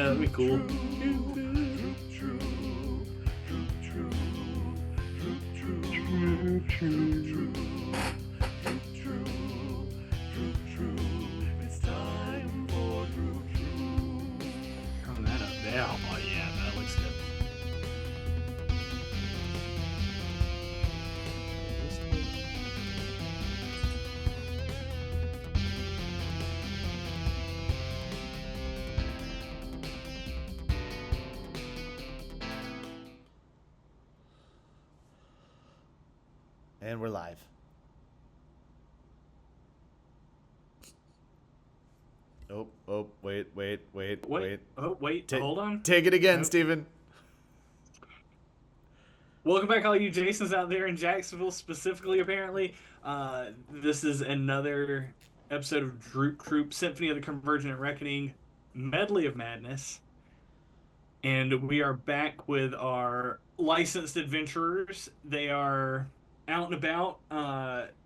Yeah, that'd be cool. Turn that up there. Oh yeah, that looks good. And we're live. Wait. Oh, wait, hold on. Take it again, Nope. Steven. Welcome back, all you Jasons out there in Jacksonville, specifically, apparently. This is another episode of Droop Troop, Symphony of the Convergent Reckoning, Medley of Madness. And we are back with our licensed adventurers. They are out and about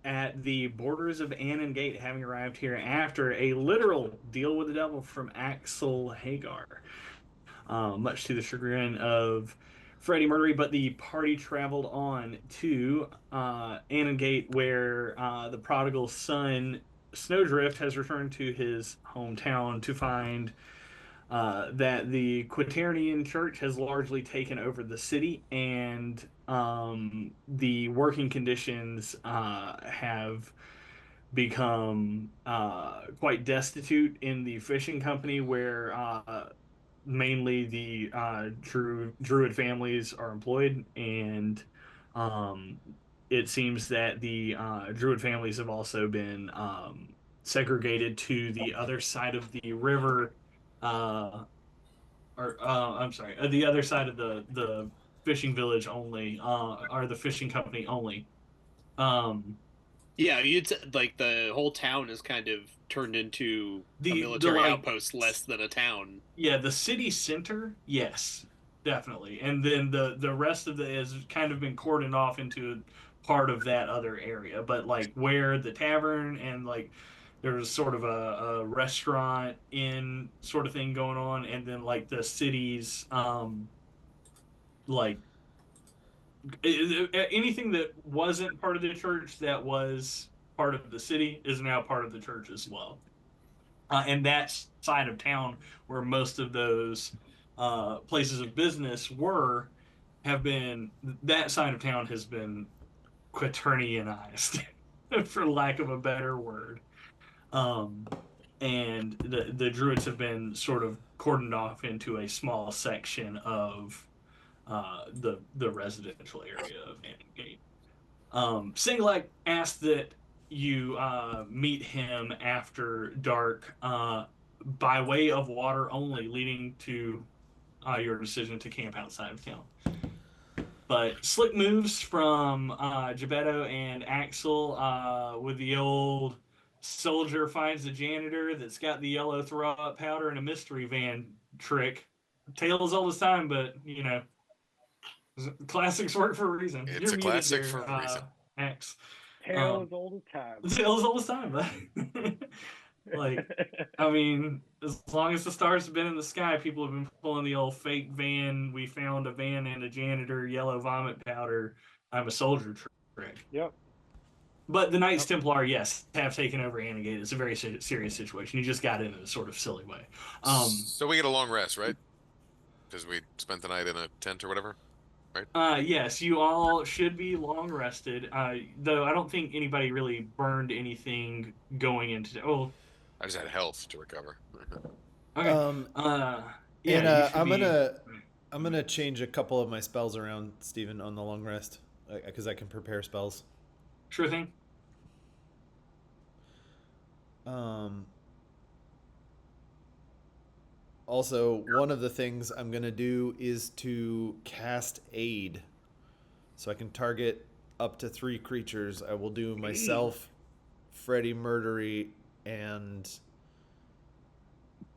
at the borders of Annan Gate, having arrived here after a literal deal with the devil from Axel Hagar, much to the chagrin of Freddie Murray. But the party traveled on to Annan Gate, where the prodigal son Snowdrift has returned to his hometown to find that the Quaternion Church has largely taken over the city, and the working conditions have become quite destitute in the fishing company, where mainly the Druid families are employed, and um, it seems that the Druid families have also been segregated to the other side of the river, uh, or I'm sorry, the other side of the fishing village only, or the fishing company only. Um, Yeah, you'd like the whole town is kind of turned into a the military like outpost less than a town. Yeah, the city center, yes, definitely. And then the rest of it has kind of been cordoned off into part of that other area. But like where the tavern and like there's sort of a restaurant inn sort of thing going on, and then like the city's like anything that wasn't part of the church that was part of the city is now part of the church as well. And that side of town where most of those places of business were have been that side of town has been quaternianized, for lack of a better word. um, and the druids have been sort of cordoned off into a small section of the residential area of Gate. Singlac asked that you meet him after dark, by way of water only, leading to your decision to camp outside of town. But slick moves from Gebetto and Axel, with the old soldier finds the janitor that's got the yellow throw up powder and a mystery van trick. Tales all this time, but classics work for a reason. It's You're a muted classic there, for a reason. Axe. Tale as old as time. Tales all this time, but like, I mean, as long as the stars have been in the sky, people have been pulling the old fake van. We found a van and a janitor, yellow vomit powder. I'm a soldier trick. Yep. But the Knights Templar, yes, have taken over Annegate. It's a very serious situation. You just got in a sort of silly way. So we get a long rest, right? Because we spent the night in a tent or whatever, right? Yes, you all should be long rested. Though I don't think anybody really burned anything going into. Oh, I just had health to recover. okay. Yeah, And you should I'm gonna change a couple of my spells around, Steven, on the long rest, because I can prepare spells. Sure thing. Also, one of the things I'm gonna do is to cast aid, so I can target up to 3 creatures. I will do myself, Freddie Murdery, and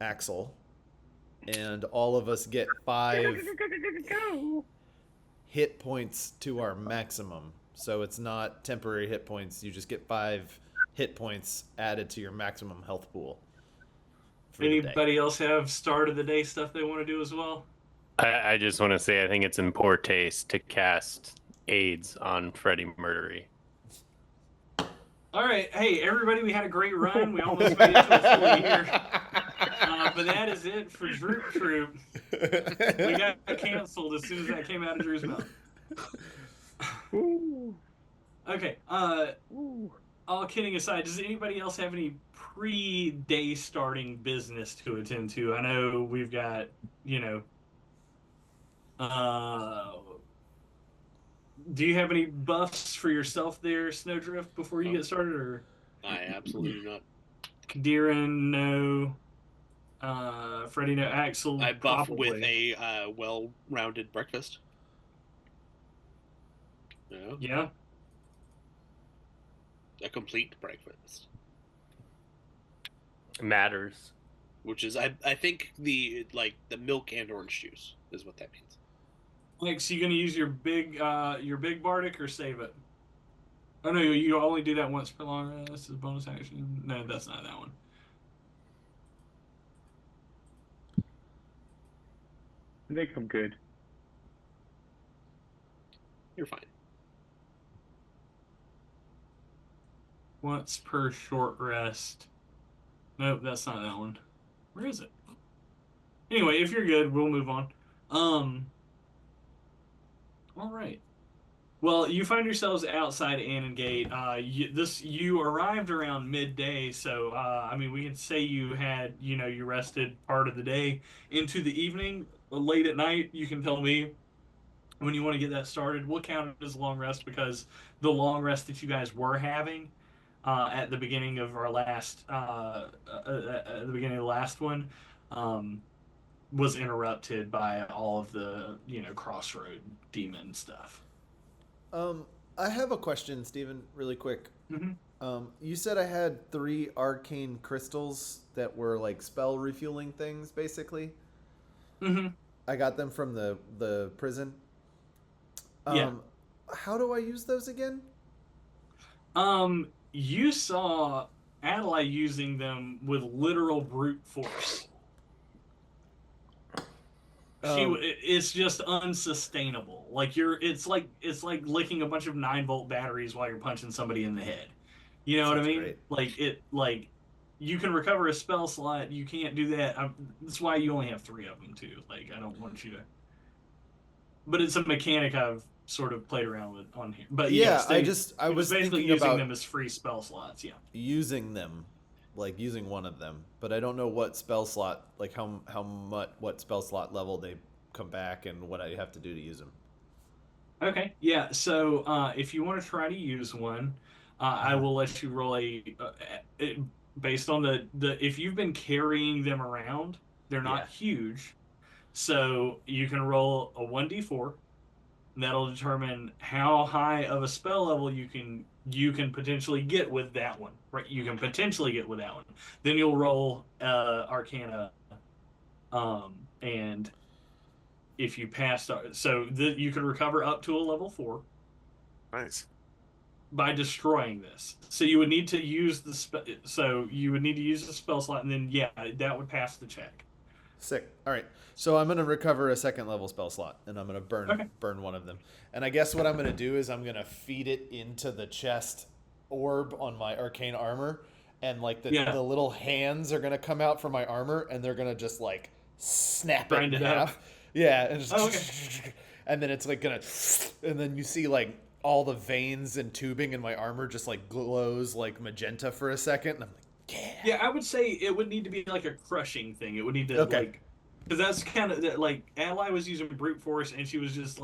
Axel, and all of us get 5 hit points to our maximum. So it's not temporary hit points. You just get 5 hit points added to your maximum health pool for the day. Anybody else have start of the day stuff they want to do as well? I just want to say I think it's in poor taste to cast AIDS on Freddie Murdery. All right, hey everybody, we had a great run. We almost made it to a full year, but that is it for Droop Troop. We got canceled as soon as that came out of Drew's mouth. Okay, all kidding aside, does anybody else have any pre-day starting business to attend to? I know we've got, do you have any buffs for yourself there, Snowdrift, before you get started, or? I absolutely do not. Kadiran, no. Freddie, no. Axel, I buff probably. with a well-rounded breakfast. No, Yeah. a complete breakfast, Matters. which is I think the milk and orange juice is what that means. Like, so you gonna use your big Bardic or save it? Oh no, you only do that once per long rest. This is a bonus action. No, that's not that one. I think I'm good. You're fine. Once per short rest. Nope, that's not that one. Where is it? Anyway, if you're good, we'll move on. All right. Well, you find yourselves outside Annon Gate. You arrived around midday, so I mean, we can say you had, you rested part of the day into the evening, late at night. You can tell me when you want to get that started. We'll count it as a long rest because the long rest that you guys were having at the beginning of our last at the beginning of the last one was interrupted by all of the crossroad demon stuff. I have a question, Steven, really quick. Mm-hmm. You said I had 3 arcane crystals that were like spell refueling things, basically. Mm-hmm. I got them from the prison. Yeah. How do I use those again? You saw Adlai using them with literal brute force. It's just unsustainable. Like it's like licking a bunch of 9-volt batteries while you're punching somebody in the head. You know what I mean? Great. Like you can recover a spell slot. You can't do that. That's why you only have 3 of them too. Like I don't want you to. But it's a mechanic I've sort of played around with on here. But yeah, yes, I was basically thinking using about them as free spell slots. Yeah. using them, like using one of them, but I don't know what spell slot, like what spell slot level they come back and what I have to do to use them. Okay, yeah. So if you want to try to use one, I will let you roll based on the if you've been carrying them around, they're not huge, so you can roll a 1d4. That'll determine how high of a spell level you can potentially get with that one. Right, you can potentially get with that one. Then you'll roll Arcana, and if you pass, you can recover up to a level 4. Nice. By destroying this. So you would need to use the spell slot, and then that would pass the check. Sick. All right. So I'm going to recover a 2nd level spell slot, and I'm going to burn one of them. And I guess what I'm going to do is I'm going to feed it into the chest orb on my arcane armor, and like the little hands are going to come out from my armor, and they're going to just like snap it in half. Up. Yeah, and just and then it's like going to, and then you see like all the veins and tubing in my armor just like glows like magenta for a second, and I'm like, yeah, I would say it would need to be like a crushing thing. It would need to like, because that's kind of like Ally was using brute force, and she was just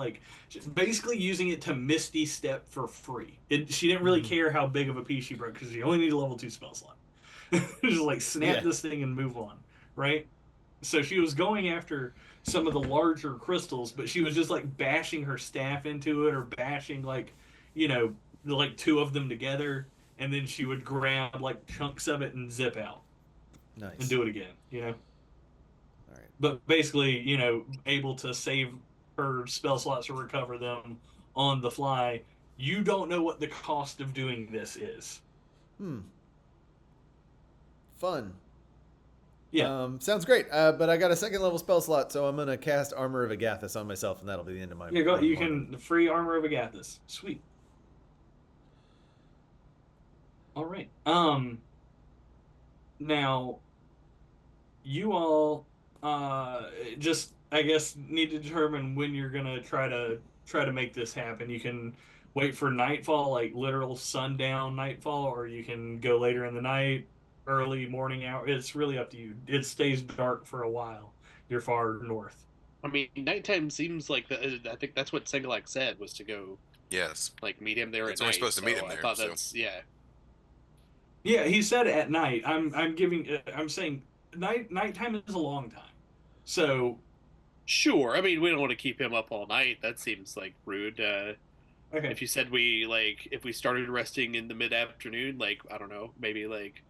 basically using it to Misty Step for free. She didn't really care how big of a piece she broke because she only needed a level 2 spell slot. Just like snap this thing and move on, right? So she was going after some of the larger crystals, but she was just like bashing her staff into it, or bashing like 2 of them together. And then she would grab like chunks of it and zip out. Nice. And do it again, All right. But basically, able to save her spell slots or recover them on the fly. You don't know what the cost of doing this is. Fun. Yeah. Sounds great. But I got a second level spell slot, so I'm gonna cast Armor of Agathis on myself, and that'll be the end of my. Yeah, go. my You morning. can free armor of Agathis. Sweet. All right. Now you all just I guess need to determine when you're gonna try to make this happen. You can wait for nightfall, like literal sundown nightfall, or you can go later in the night, early morning hour. It's really up to you. It stays dark for a while. You're far north. I mean, nighttime seems like I think that's what Sengalak said was to go Yes. like meet him there It's at only night. supposed to meet him I there, thought so. that's yeah. Yeah, he said at night. I'm giving. I'm saying nighttime is a long time. So Sure. I mean, we don't want to keep him up all night. That seems like rude. okay. If you said if we started resting in the mid afternoon, like I don't know, maybe like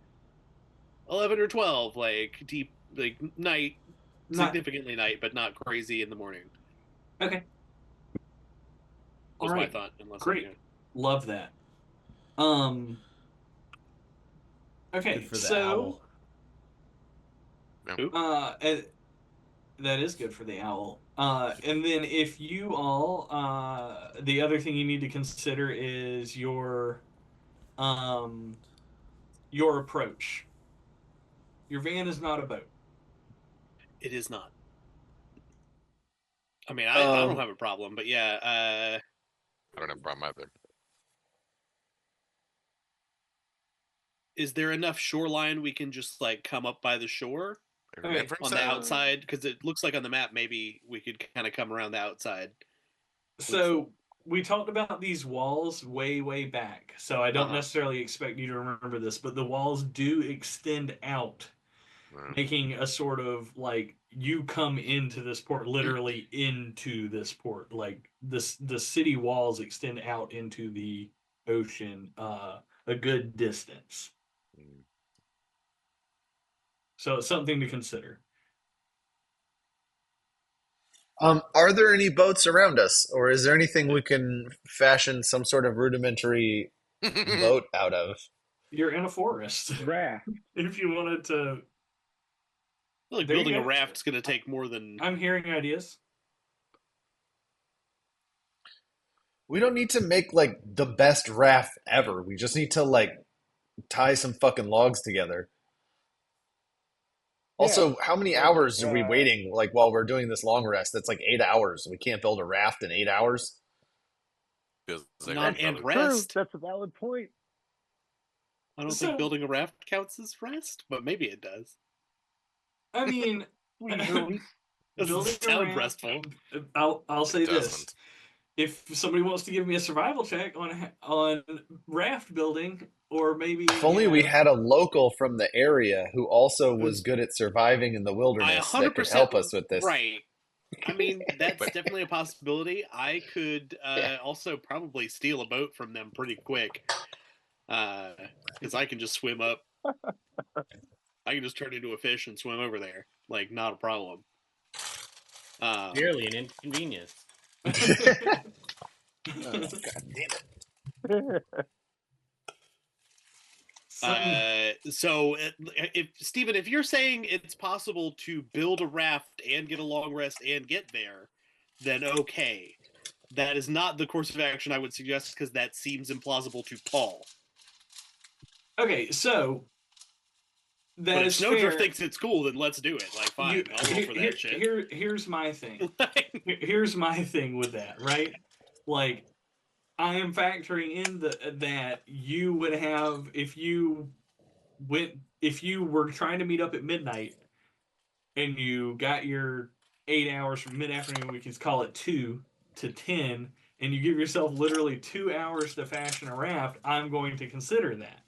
11 or 12, like deep, like night, Not significantly night, but not crazy in the morning. okay. All Was my right. thought. Unless Great. Love that. Um. Good Okay. for the So, owl. Who? that is good for the owl. And then if you all, the other thing you need to consider is um, your approach. Your van is not a boat. It is not. I mean, I don't Um, have a problem, but yeah, I don't have a problem either. is there enough shoreline we can just like come up by the shore Okay, Inference, on the outside? Because it looks like on the map maybe we could kind of come around the outside. so we talked about these walls way, way back. So I don't Uh-huh. necessarily expect you to remember this, but the walls do extend out, making a sort of like you come into this port, literally into this port. Like the city walls extend out into the ocean a good distance. So it's something to consider. Are there any boats around us, or is there anything we can fashion some sort of rudimentary boat out of? You're in a forest. Raft. If you wanted to, I feel like there you building a go. raft's going to take more than. I'm hearing ideas. We don't need to make like the best raft ever. We just need to like tie some fucking logs together. Yeah. Also, how many Like, hours are we waiting like while we're doing this long rest? That's like 8 hours. We can't build a raft in 8 hours. Feels like Not we and probably- true. rest. That's a valid point. I don't So- think building a raft counts as rest, but maybe it does. I mean, Leisurely. Doesn't building a sound raft. restful. I'll say It this: doesn't. if somebody wants to give me a survival check on raft building, or maybe If only we had a local from the area who also was good at surviving in the I wilderness that 100% could help us with this. Right. I mean, that's But- definitely a possibility. I could also probably steal a boat from them pretty quick. Because I can just swim up. I can just turn into a fish and swim over there. Like, not a problem. Merely an inconvenience. God damn it. So if Stephen, if you're saying it's possible to build a raft and get a long rest and get there, then okay. That is not the course of action I would suggest because that seems implausible to Paul. Okay, so that But if is Snowdrift fair. thinks it's cool, then let's do it. Like, fine, I'll roll for that shit. Here's my thing. Here's my thing with that, right? Like, I am factoring in that you would have if you were trying to meet up at midnight and you got your 8 hours from mid afternoon, we can call it 2 to 10, and you give yourself literally 2 hours to fashion a raft. I'm going to consider that.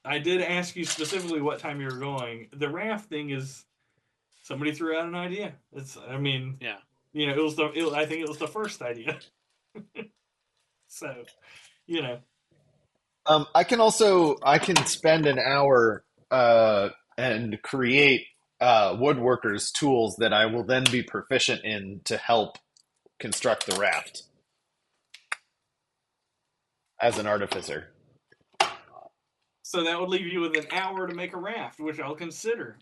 I did ask you specifically what time you were going. The raft thing is somebody threw out an idea. I mean, Yeah. you know, I think it was the first idea. So, you know, I can spend an hour and create woodworkers tools that I will then be proficient in to help construct the raft as an artificer. so that would leave you with an hour to make a raft, which I'll consider.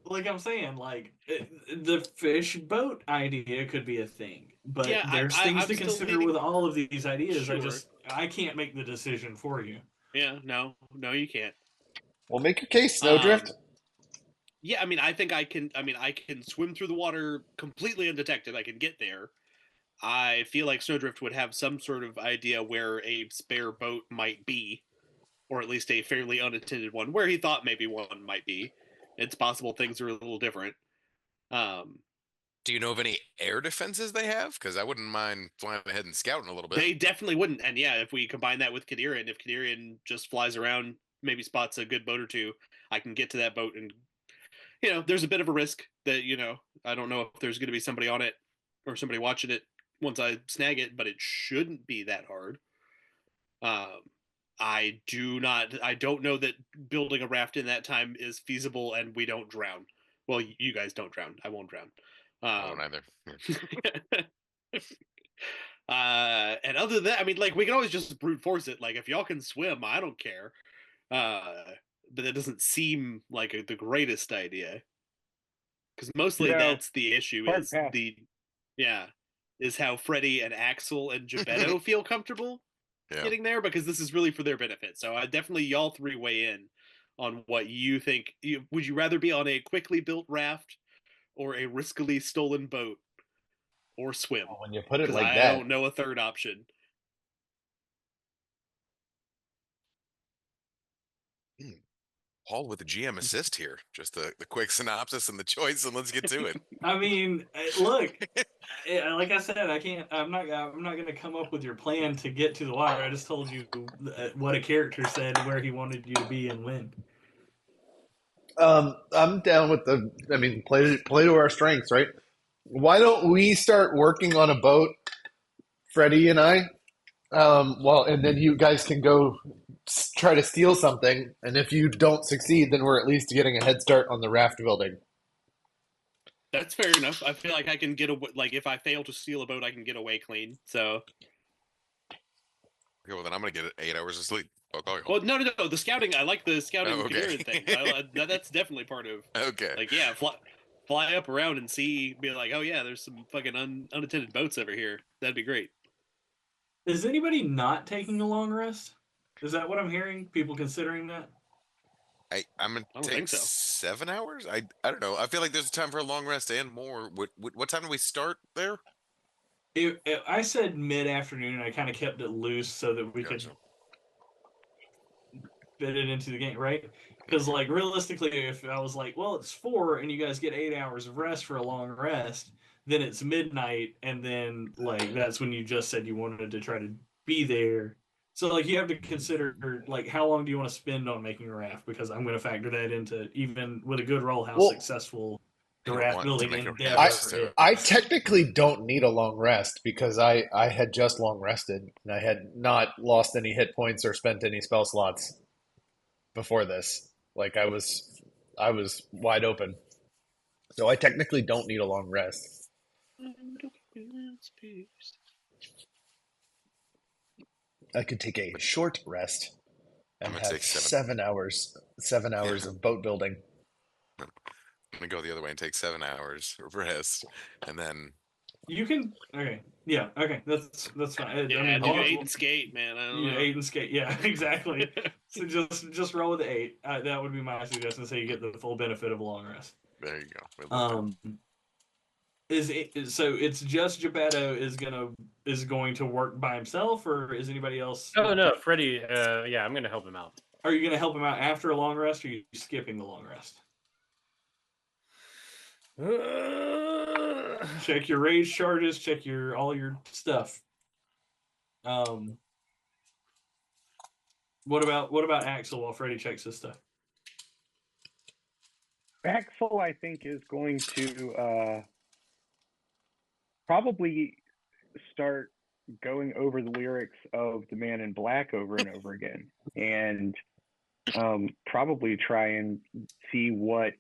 like I'm saying, like the fish boat idea could be a thing, but Yeah, there's things I'm to still consider leaning. with all of these ideas. Sure. I can't make the decision for you. Yeah, no, you can't. Well, make your case, Snowdrift. Um, yeah, I mean, I think I can. I mean, I can swim through the water completely undetected. I can get there. I feel like Snowdrift would have some sort of idea where a spare boat might be, or at least a fairly unattended one, where he thought maybe one might be. It's possible things are a little different. Um, Do you know of any air defenses they have? Because I wouldn't mind flying ahead and scouting a little bit. they definitely wouldn't. And yeah, if we combine that with Kadirian, if Kadirian just flies around, maybe spots a good boat or two, I can get to that boat. And, there's a bit of a risk that, I don't know if there's going to be somebody on it or somebody watching it once I snag it, but it shouldn't be that hard. I don't know that building a raft in that time is feasible and we don't drown. Well, you guys don't drown. I won't drown. I won't either. And other than that, I mean, like, we can always just brute force it. Like, if y'all can swim, I don't care. But it doesn't seem like the greatest idea. Because mostly that's the issue is how Freddy and Axel and Geppetto feel comfortable getting there, because this is really for their benefit. So I definitely, y'all three weigh in on what you think. Would you rather be on a quickly built raft or a riskily stolen boat or swim? Well, when you put it like I that, don't know a third option. Paul with the GM assist here. Just the quick synopsis and the choice, and let's get to it. I mean, look, like I said, I can't. I'm not going to come up with your plan to get to the water. I just told you what a character said, where he wanted you to be, and when. I'm down with play to our strengths, right? Why don't we start working on a boat, Freddie and I? And then you guys can go try to steal something, and if you don't succeed, then we're at least getting a head start on the raft building. That's fair enough. I feel like I can get away. Like, if I fail to steal a boat, I can get away clean. So. Okay, well then I'm gonna get 8 hours of sleep. I'll call you. Well, no. The scouting. I like the scouting okay. thing. That's definitely part of. Okay. Like, yeah, fly up around and be like, oh yeah, there's some fucking unattended boats over here. That'd be great. Is anybody not taking a long rest? Is that what I'm hearing? People considering that? I'm gonna take 7 hours. I don't know. I feel like there's a time for a long rest and more. What time do we start there? I said mid-afternoon, and I kind of kept it loose so that we could fit it into the game, right? Because, like, realistically, if I was like, well, it's 4 and you guys get 8 hours of rest for a long rest, then it's midnight, and then, like, that's when you just said you wanted to try to be there. So, like, you have to consider, like, how long do you want to spend on making a raft? Because I'm going to factor that into, even with a good roll, how successful the raft building endeavor is. I technically don't need a long rest because I had just long rested and I had not lost any hit points or spent any spell slots before this. Like, I was wide open. So I technically don't need a long rest. I could take a short rest and have 7 hours of boat building. I'm gonna go the other way and take 7 hours of rest, and then you can. Okay, yeah, okay, that's fine. Yeah, do 8 and skate, man. I don't know. 8 and skate, yeah, exactly. So just roll with the 8. That would be my suggestion. So you get the full benefit of a long rest. There you go. So it's just Geppetto is going to work by himself, or is anybody else? Oh no, Freddy. Yeah, I'm gonna help him out. Are you gonna help him out after a long rest, or are you skipping the long rest? Check your rage charges. Check all your stuff. What about Axel while Freddy checks his stuff? Axel, I think, is going to probably start going over the lyrics of The Man in Black over and over again, and probably try and see what.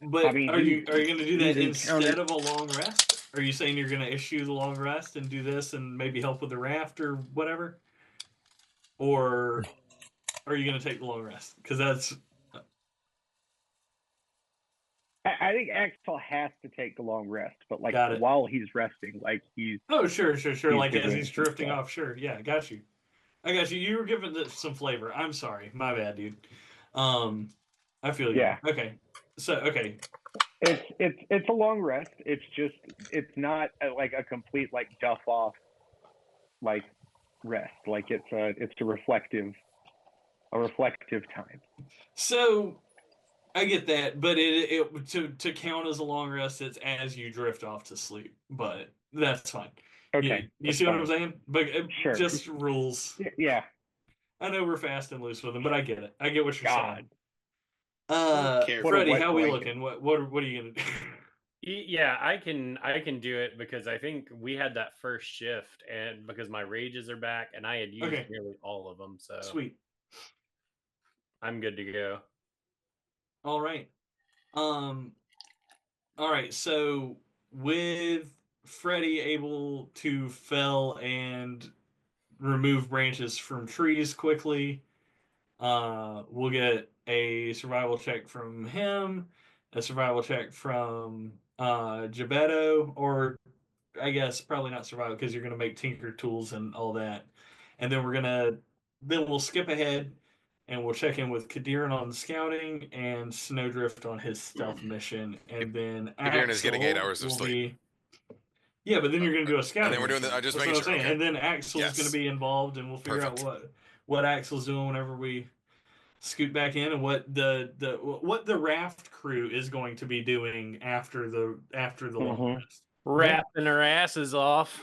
But I mean, are you going to do that instead of a long rest? Are you saying you're going to issue the long rest and do this and maybe help with the raft or whatever? Or or are you going to take the long rest? Because that's I think Axel has to take the long rest, but like got it. while he's resting, like he's Oh, sure. he's Like as doing he's some drifting stuff. off. Sure. Yeah, I got you. You were giving this some flavor. I'm sorry. My bad, dude. I feel you. Yeah. Okay. So, okay. It's a long rest. It's not like a complete like duff off like rest. Like it's a reflective time. So I get that, but it to count as a long rest, it's as you drift off to sleep. But that's fine. Okay, You see what I'm saying? But Sure. just rules. Yeah. I know we're fast and loose with them, but I get it. I get what you're God. saying. What a Freddie, wet how are we blanket. looking? What are you gonna do? Yeah, I can do it because I think we had that first shift, and because my rages are back, and I had used Okay. nearly all of them, so Sweet. I'm good to go. All right. All right. So with Freddie able to fell and remove branches from trees quickly, we'll get a survival check from him, a survival check from Gebetto, or I guess probably not survival because you're gonna make tinker tools and all that. And then we'll skip ahead and we'll check in with Kadiran on scouting and Snowdrift on his stealth mission. And then Kaderin is getting 8 Axel hours of will sleep. be yeah, but then you're gonna do a And scouting then we're doing mission. the, I'm just That's what making I'm sure. saying. Okay. And then Axel's gonna Yes. be involved and we'll figure Perfect. out what Axel's doing whenever we scoot back in and what the raft crew is going to be doing after the long rest. Rapping our asses off.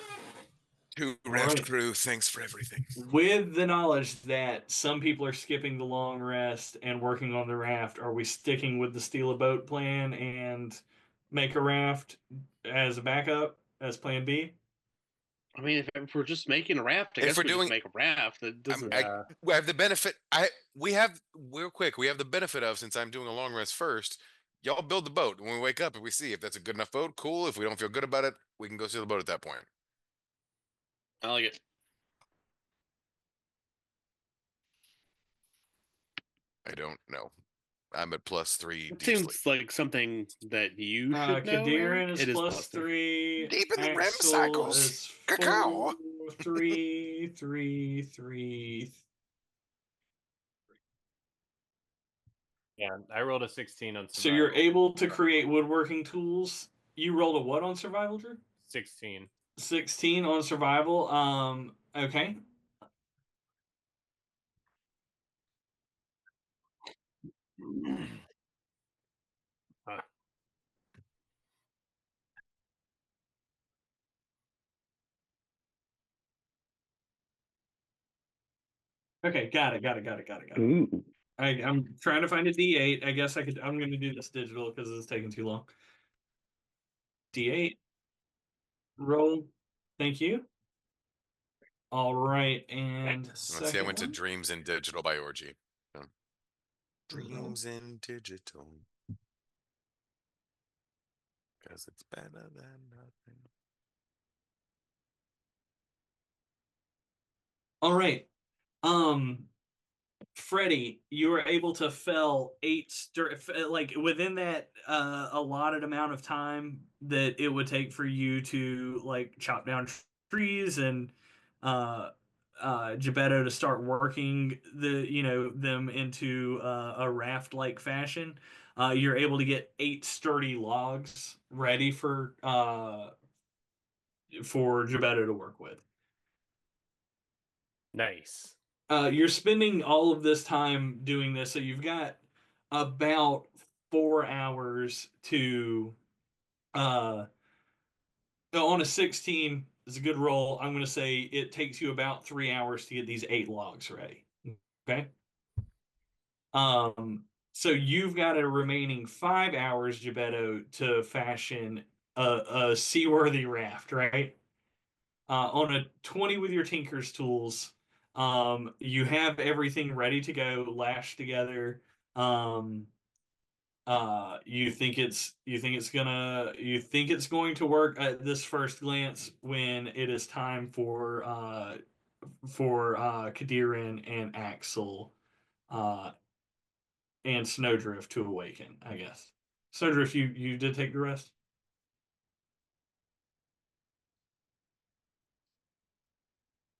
To All raft right. crew, thanks for everything. With the knowledge that some people are skipping the long rest and working on the raft, are we sticking with the steal a boat plan and make a raft as a backup as plan B? I mean, if we're just making a raft, I If guess we're we just doing- make a raft. That doesn't. We have the benefit. We have real quick. We have the benefit of, since I'm doing a long rest first. Y'all build the boat. When we wake up, if we see if that's a good enough boat, cool. If we don't feel good about it, we can go see the boat at that point. I like it. I don't know. I'm at +3 It deep seems sleep. like something that you should know. Kadiran Eric. is It is +3. Deep in the REM Axel cycles. is Cacao. 4, 3, 3, 3. Yeah, I rolled a 16 on survival. So you're able to create woodworking tools. You rolled a what on survival, Drew? 16. 16 on survival. Okay. Okay, got it. Ooh. I'm trying to find a D8. I guess I'm going to do this digital because it's taking too long. D8. Roll. Thank you. All right, and Let's see. I second went to one. Dreams in Digital by Orgy. Dreams in Digital. Because it's better than nothing. All right. Freddie, you were able to fell 8 like within that allotted amount of time that it would take for you to like chop down trees and Gebetto to start working them into a raft like fashion. You're able to get 8 sturdy logs ready for Gebetto to work with. Nice. You're spending all of this time doing this, so you've got about 4 hours to on a 16 is a good roll. I'm going to say it takes you about 3 hours to get these 8 logs ready. Okay. So you've got a remaining 5 hours, Gebetto, to fashion a seaworthy raft, right? On a 20 with your tinker's tools, you have everything ready to go, lashed together. You think it's going to work at this first glance when it is time for Kadirin and Axel uh, and Snowdrift to awaken. I guess Snowdrift, you did take the rest.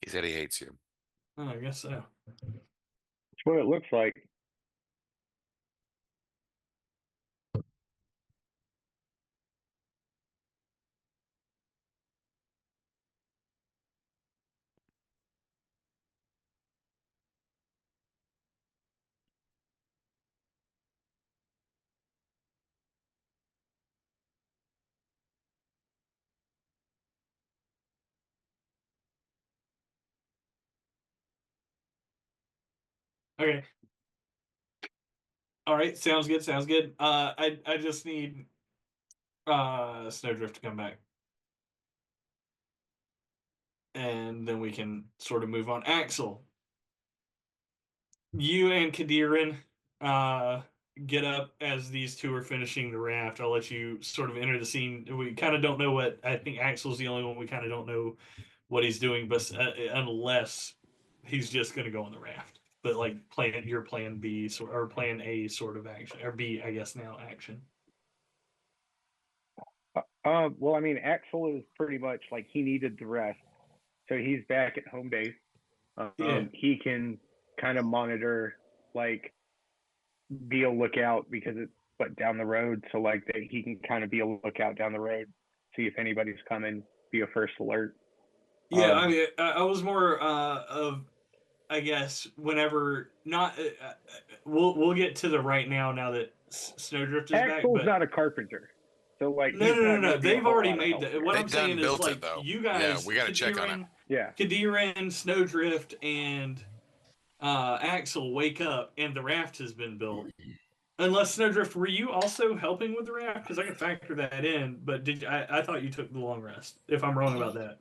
He said he hates you. Oh, I guess so. That's what it looks like. Okay. All right. Sounds good. Sounds good. I just need Snowdrift to come back, and then we can sort of move on. Axel, you and Kadirin uh get up as these two are finishing the raft. I'll let you sort of enter the scene. We kind of don't know what, I think Axel's the only one we kind of don't know what he's doing, but unless he's just going to go on the raft. But like your plan B or plan A sort of action, or B, I guess now action. Well, I mean, Axel is pretty much like he needed the rest, so he's back at home base. Yeah. He can kind of monitor, like, be a lookout because it's down the road, so like that he can kind of be a lookout down the road, see if anybody's coming, be a first alert. Yeah, I mean, I was more of, I guess, whenever not. We'll get to the right now. Now that Snowdrift is back, Axel's but not a carpenter, so like no, he's no, no, not no. gonna be a They've whole already lot of made help that. here. What They've I'm done saying is, built it, like, though. you Yeah, guys, we got to check on it. Yeah, Kadiran, Snowdrift, and Axel wake up, and the raft has been built. Unless Snowdrift, were you also helping with the raft? Because I can factor that in. But I thought you took the long rest. If I'm wrong about that.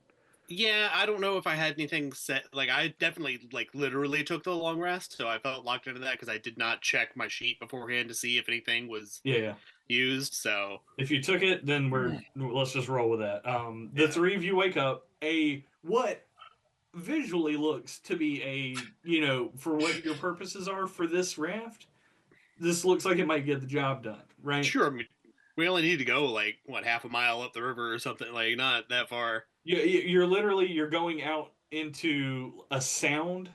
Yeah, I don't know if I had anything set. Like, I definitely, like, literally took the long rest, so I felt locked into that because I did not check my sheet beforehand to see if anything was Yeah. used. So If you took it, then let's just roll with that. The three of you wake up. What visually looks to be for what your purposes are for this raft. This looks like it might get the job done, right? sure, I mean, we only need to go like what, half a mile up the river or something, like not that far. You're going out into a sound,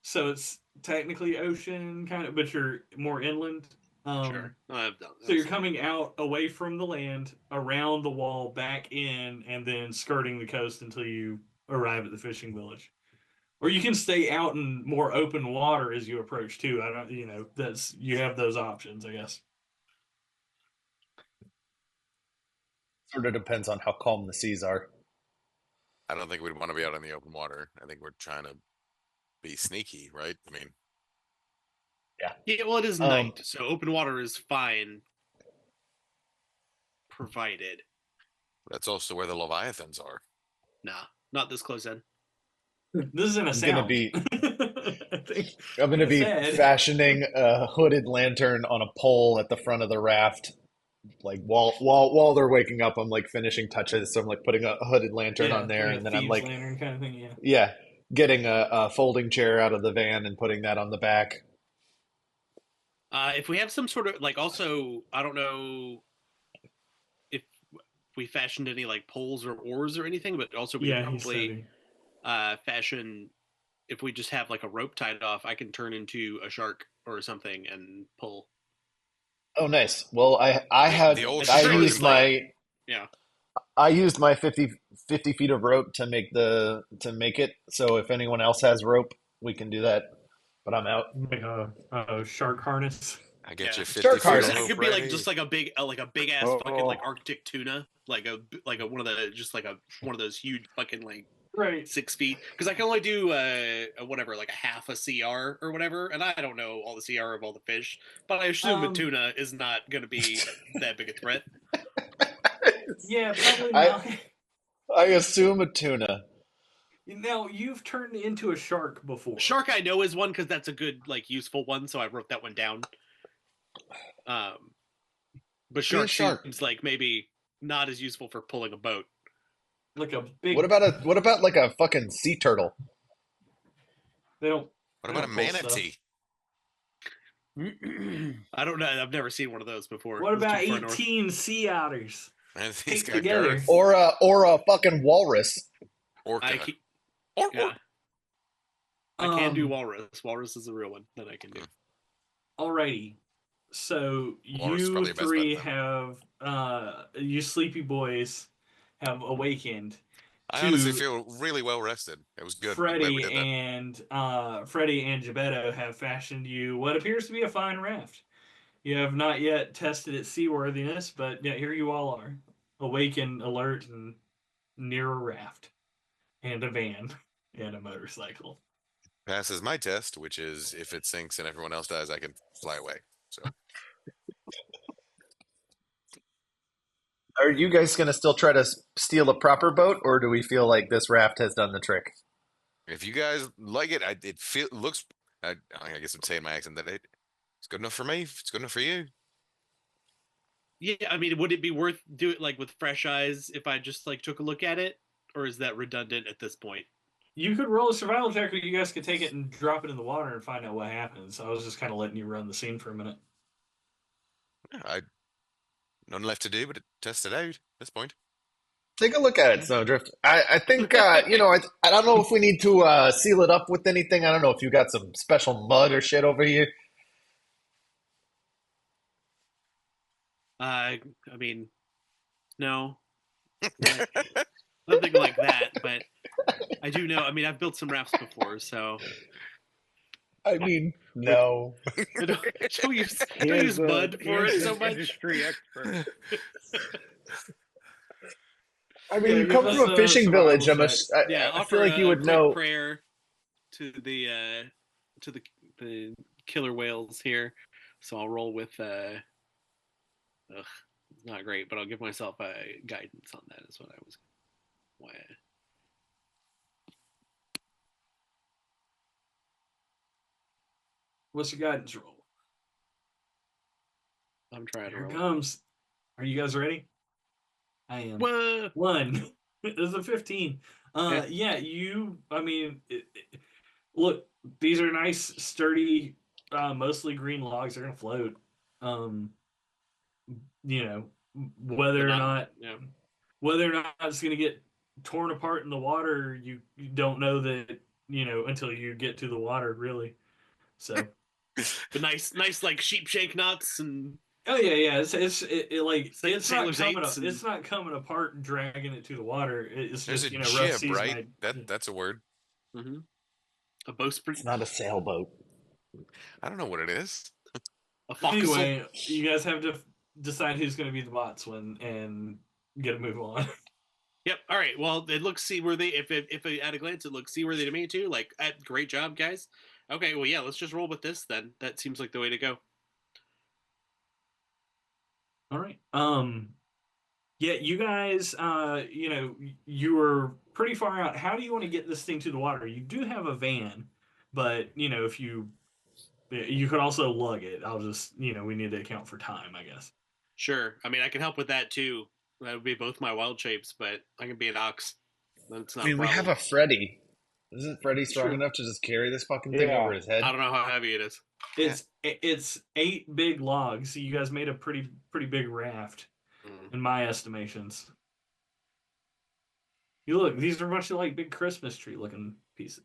so it's technically ocean kind of, but you're more inland. Sure, I've done. So you're coming out away from the land, around the wall, back in, and then skirting the coast until you arrive at the fishing village. Or you can stay out in more open water as you approach too. I don't, that's, you have those options, I guess. Sort of depends on how calm the seas are. I don't think we'd want to be out in the open water. I think we're trying to be sneaky, right? I mean, Yeah, well, it is night, so open water is fine, provided. that's also where the Leviathans are. Nah, not this close in. This is in a I'm sound. gonna be I think, I'm like gonna I be said. fashioning a hooded lantern on a pole at the front of the raft. Like while they're waking up, I'm like finishing touches. So I'm like putting a hooded lantern on there, like a and then I'm thieves' like, lantern kind of thing. Yeah. yeah, getting a folding chair out of the van and putting that on the back. If we have some sort of like, also, I don't know if we fashioned any like poles or oars or anything, but also we Yeah, probably fashion. If we just have like a rope tied off, I can turn into a shark or something and pull. Oh, nice. Well, I had The old I shark used can my Yeah. I used my 50 feet of rope to make it. So if anyone else has rope, we can do that. But I'm out. like a shark harness. I get you Yeah. 50 Shark feet harness. of It rope could be like ready. just like a big ass Oh. fucking like Arctic tuna, like a one of the just like a one of those huge fucking like Right. 6 feet, because I can only do whatever, like a half a CR or whatever, and I don't know all the CR of all the fish, but I assume a tuna is not going to be that big a threat. Yeah, probably I not. I assume a tuna. Now, you've turned into a shark before. Shark I know is one because that's a good like useful one, so I wrote that one down. But Be a shark shark. seems like maybe not as useful for pulling a boat. Like a big. What about like a fucking sea turtle? They don't. What they about a don't pull stuff. manatee? I don't know. I've never seen one of those before. What It's about too far north. 18 sea otters? And he's Take got together. girth. Or a fucking walrus. I Orca. can, Or, yeah. I can do Um, walrus. Walrus is a real one that I can do. Alrighty. So Walrus is you probably the best bet three then. have you sleepy boys have awakened I honestly to feel really well rested. It was good. I'm glad we Freddy did that. and Gebetto have fashioned you what appears to be a fine raft. You have not yet tested its seaworthiness, but yeah, here you all are, awakened, alert, and near a raft and a van and a motorcycle. Passes my test, which is if it sinks and everyone else dies, I can fly away. So Are you guys going to still try to steal a proper boat, or do we feel like this raft has done the trick? if you guys like it, looks. I guess I'm saying my accent that it's good enough for me. If it's good enough for you. Yeah, I mean, would it be worth do it like with fresh eyes if I just like took a look at it, or is that redundant at this point? You could roll a survival check, or you guys could take it and drop it in the water and find out what happens. I was just kind of letting you run the scene for a minute. I none left to do but to test it out at this point. Take a look at it, Snowdrift. I think, I don't know if we need to seal it up with anything. I don't know if you got some special mud or shit over here. I mean, no, nothing like that. But I do know. I mean, I've built some rafts before, so I mean, no. don't use He mud for is it so an much. industry expert. I mean, Yeah, you give come us from a a fishing survival village. check. Yeah, I offer feel like you a would quick know. prayer to the killer whales here. So I'll roll with it's not great, but I'll give myself a guidance on that. Is what I was. Why? What's your guidance roll? I'm trying to Here it roll. comes. Are you guys ready? I am. Whoa. 1. There's a 15. Yeah, I mean, look, these are nice, sturdy, mostly green logs. They're gonna float. Um, you know, But whether or not. not Yeah. whether or not it's gonna get torn apart in the water, you don't know that, until you get to the water, really. So. But nice like sheep shank knots and Oh yeah. It's not sailor's coming eights up. It's not coming apart and dragging it to the water. It's There's a just rough jib, seas. right? That's a word. a bowsprit, It's not a sailboat. I don't know what it is. a forecastle. Anyway, you guys have to decide who's going to be the botswan and get a move on. Yep. All right. Well, it looks seaworthy. If at a glance it looks seaworthy to me too. Like, great job, guys. Okay. Well, yeah. Let's just roll with this then. That seems like the way to go. All right. Yeah, you guys, you were pretty far out. How do you want to get this thing to the water? You do have a van, but if you could also lug it. I'll just, we need to account for time, I guess. Sure. I mean, I can help with that too. That would be both my wild shapes, but I can be an ox. That's not. I mean, we have a Freddy. Isn't Freddy strong Sure. enough to just carry this fucking thing Yeah. over his head? I don't know how heavy it is. It's 8 big logs. So you guys made a pretty big raft, in my estimations. You look; these are much like big Christmas tree looking pieces.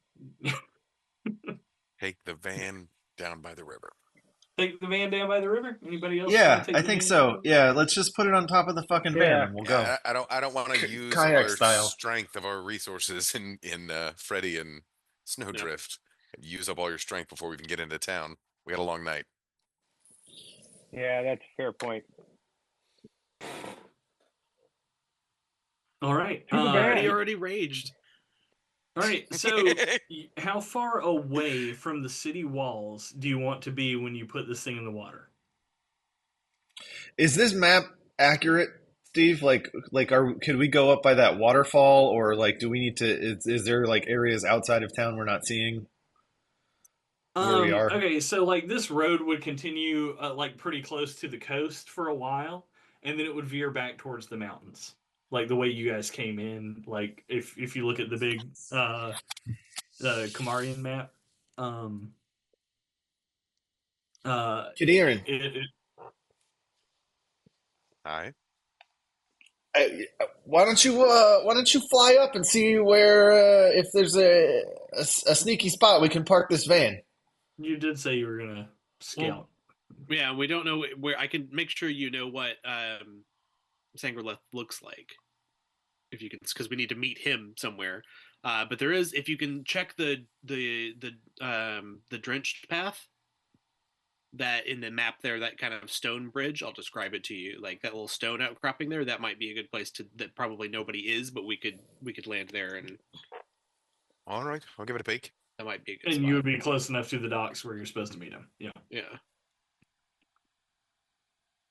Take the van down by the river. Take the van down by the river. Anybody else? Yeah, wanna take I the think van so. down? Yeah, let's just put it on top of the fucking van Yeah. and we'll go. Yeah, I don't want to use Kayak our style. strength of our resources in Freddy and Snowdrift. Use up all your strength before we even get into town. We had a long night. Yeah, that's a fair point. All right. To the van. He already raged. All right. So, how far away from the city walls do you want to be when you put this thing in the water? Is this map accurate, Steve? Could we go up by that waterfall, or like, do we need to? Is there like areas outside of town we're not seeing? Where we are? Okay, so like this road would continue like pretty close to the coast for a while, and then it would veer back towards the mountains, like the way you guys came in. Like if you look at the big Kamarian map, Kadirin, it Hi. why don't you fly up and see where if there's a sneaky spot we can park this van? you did say you were gonna Well, scout. yeah, we don't know where. I can make sure you know what Sangreleth looks like, if you can, because we need to meet him somewhere. But there is, if you can check the drenched path that in the map there, that kind of stone bridge. I'll describe it to you, like that little stone outcropping there. That might be a good place to, that probably nobody is, but we could land there, and All right, I'll give it a peek. that might be a good And spot. you would be close enough to the docks where you're supposed to meet him. Yeah. Yeah.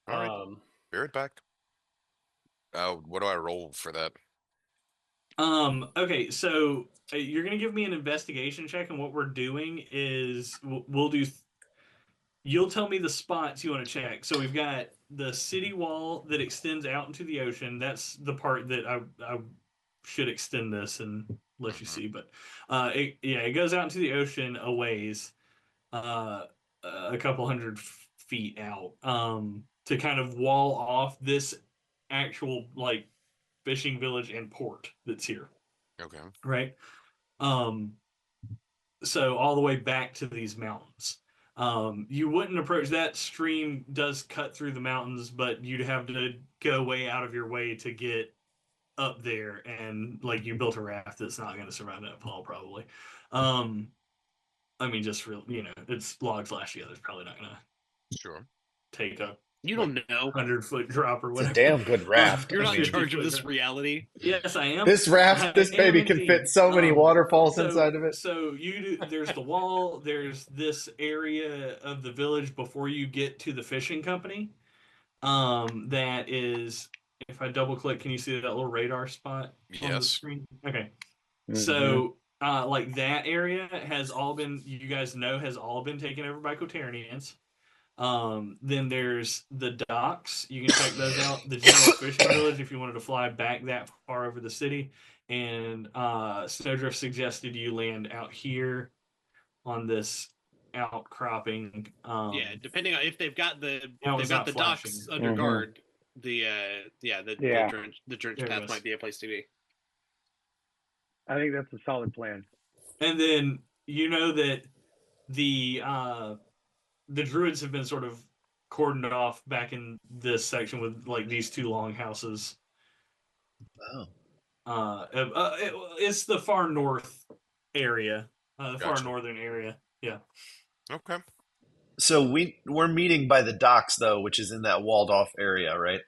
All right, be right back. What do I roll for that? Okay, so you're gonna give me an investigation check, and what we're doing is we'll do. You'll tell me the spots you want to check. So we've got the city wall that extends out into the ocean. That's the part that I should extend this and let you see. But it goes out into the ocean a ways, a couple hundred feet out, to kind of wall off this actual like fishing village and port that's here, Okay. right? Um, so all the way back to these mountains. You wouldn't approach that stream does cut through the mountains, but you'd have to go way out of your way to get up there, and like you built a raft that's not going to survive that fall probably. I mean, just real, it's log flashy. It's probably not going to Sure. take a You don't know. 100-foot drop or It's a whatever. damn good raft. You're I not in mean, charge of 50-foot this drop. reality. Yes, I am. this raft, this I baby am can indeed. fit so many waterfalls So, inside of it. so there's the wall, there's this area of the village before you get to the fishing company. That is, if I double click, can you see that little radar spot on the Yes. screen? Okay. Mhm. So, like that area has all been, you guys know, has all been taken over by Quaternians. Then there's the docks. You can check those out. The general fishing village, if you wanted to fly back that far over the city. And Snowdrift suggested you land out here on this outcropping. Yeah, depending on if they've got That one's not the flashing. docks under Mhm. guard, the Yeah. the drenched There it path goes. might be a place to be. I think that's a solid plan. And then you know that the druids have been sort of cordoned off back in this section with like these two longhouses. Oh. It's the far north area, the far Gotcha. northern area. Yeah. Okay. So we're meeting by the docks though, which is in that walled off area, right?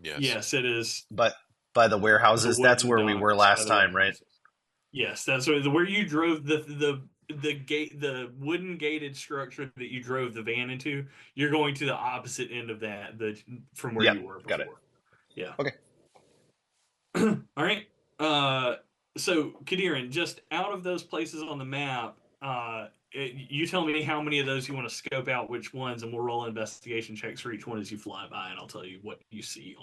Yes. Yes, it is. But by the The warehouses, that's wooden where we were docks by last the time, right? warehouses. Yes, that's where you drove the gate, the wooden gated structure that you drove the van into. You're going to the opposite end of that, from where Yep, you were before. got it. Yeah. Okay. All right. So Kadirin, just out of those places on the map, you tell me how many of those you want to scope out, which ones, and we'll roll investigation checks for each one as you fly by, and I'll tell you what you see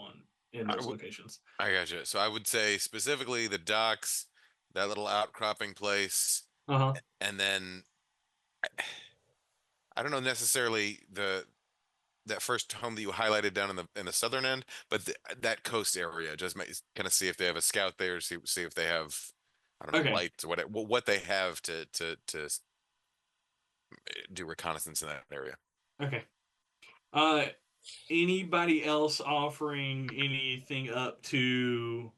in those locations. I gotcha. So I would say specifically the docks, that little outcropping place, Uh-huh. and then I don't know necessarily that first home that you highlighted down in the southern end, but that coast area, just kind of see if they have a scout there, see if they have, I don't know, Okay. lights or what they have to do reconnaissance in that area. Okay. Anybody else offering anything up to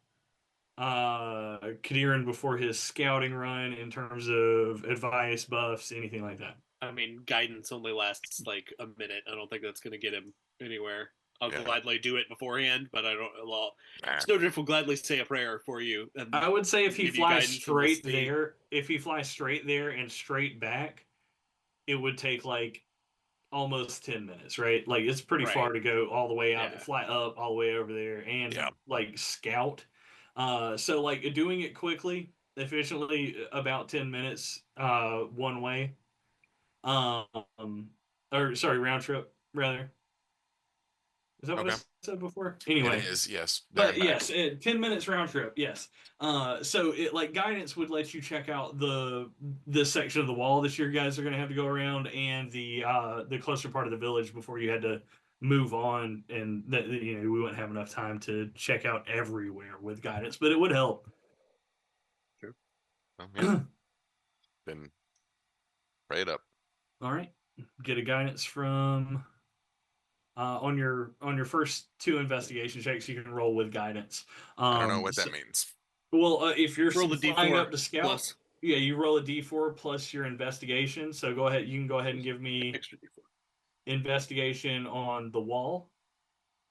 Kadirin before his scouting run in terms of advice, buffs, anything like that? I mean, guidance only lasts like a minute. I don't think that's going to get him anywhere. I'll Yeah. gladly do it beforehand, but I don't. Well, Nah. Snowdrift will gladly say a prayer for you. And I would say if he give you flies guidance and we'll straight see. there, and straight back, it would take like almost 10 minutes, right? Like it's pretty far Right. to go all the way out, Yeah. to fly up all the way over there and Yeah. like scout. So like doing it quickly, efficiently, about 10 minutes one way. Or sorry, round trip rather. Is that what Okay. I said before? Anyway. It is, yes. There But and back. yes, 10 minutes round trip. Yes. So it like guidance would let you check out the section of the wall that your guys are going to have to go around, and the closer part of the village before you had to move on, and that we wouldn't have enough time to check out everywhere with guidance, but it would help. Sure. Yeah. Then pray it up. All right. Get a guidance from on your first 2 investigation checks. You can roll with guidance. I don't know what that means. Well, if you're Roll the flying D4 up to scout, plus yeah, you roll a d4 plus your investigation. So go ahead. You can go ahead and give me extra D4. investigation on the wall.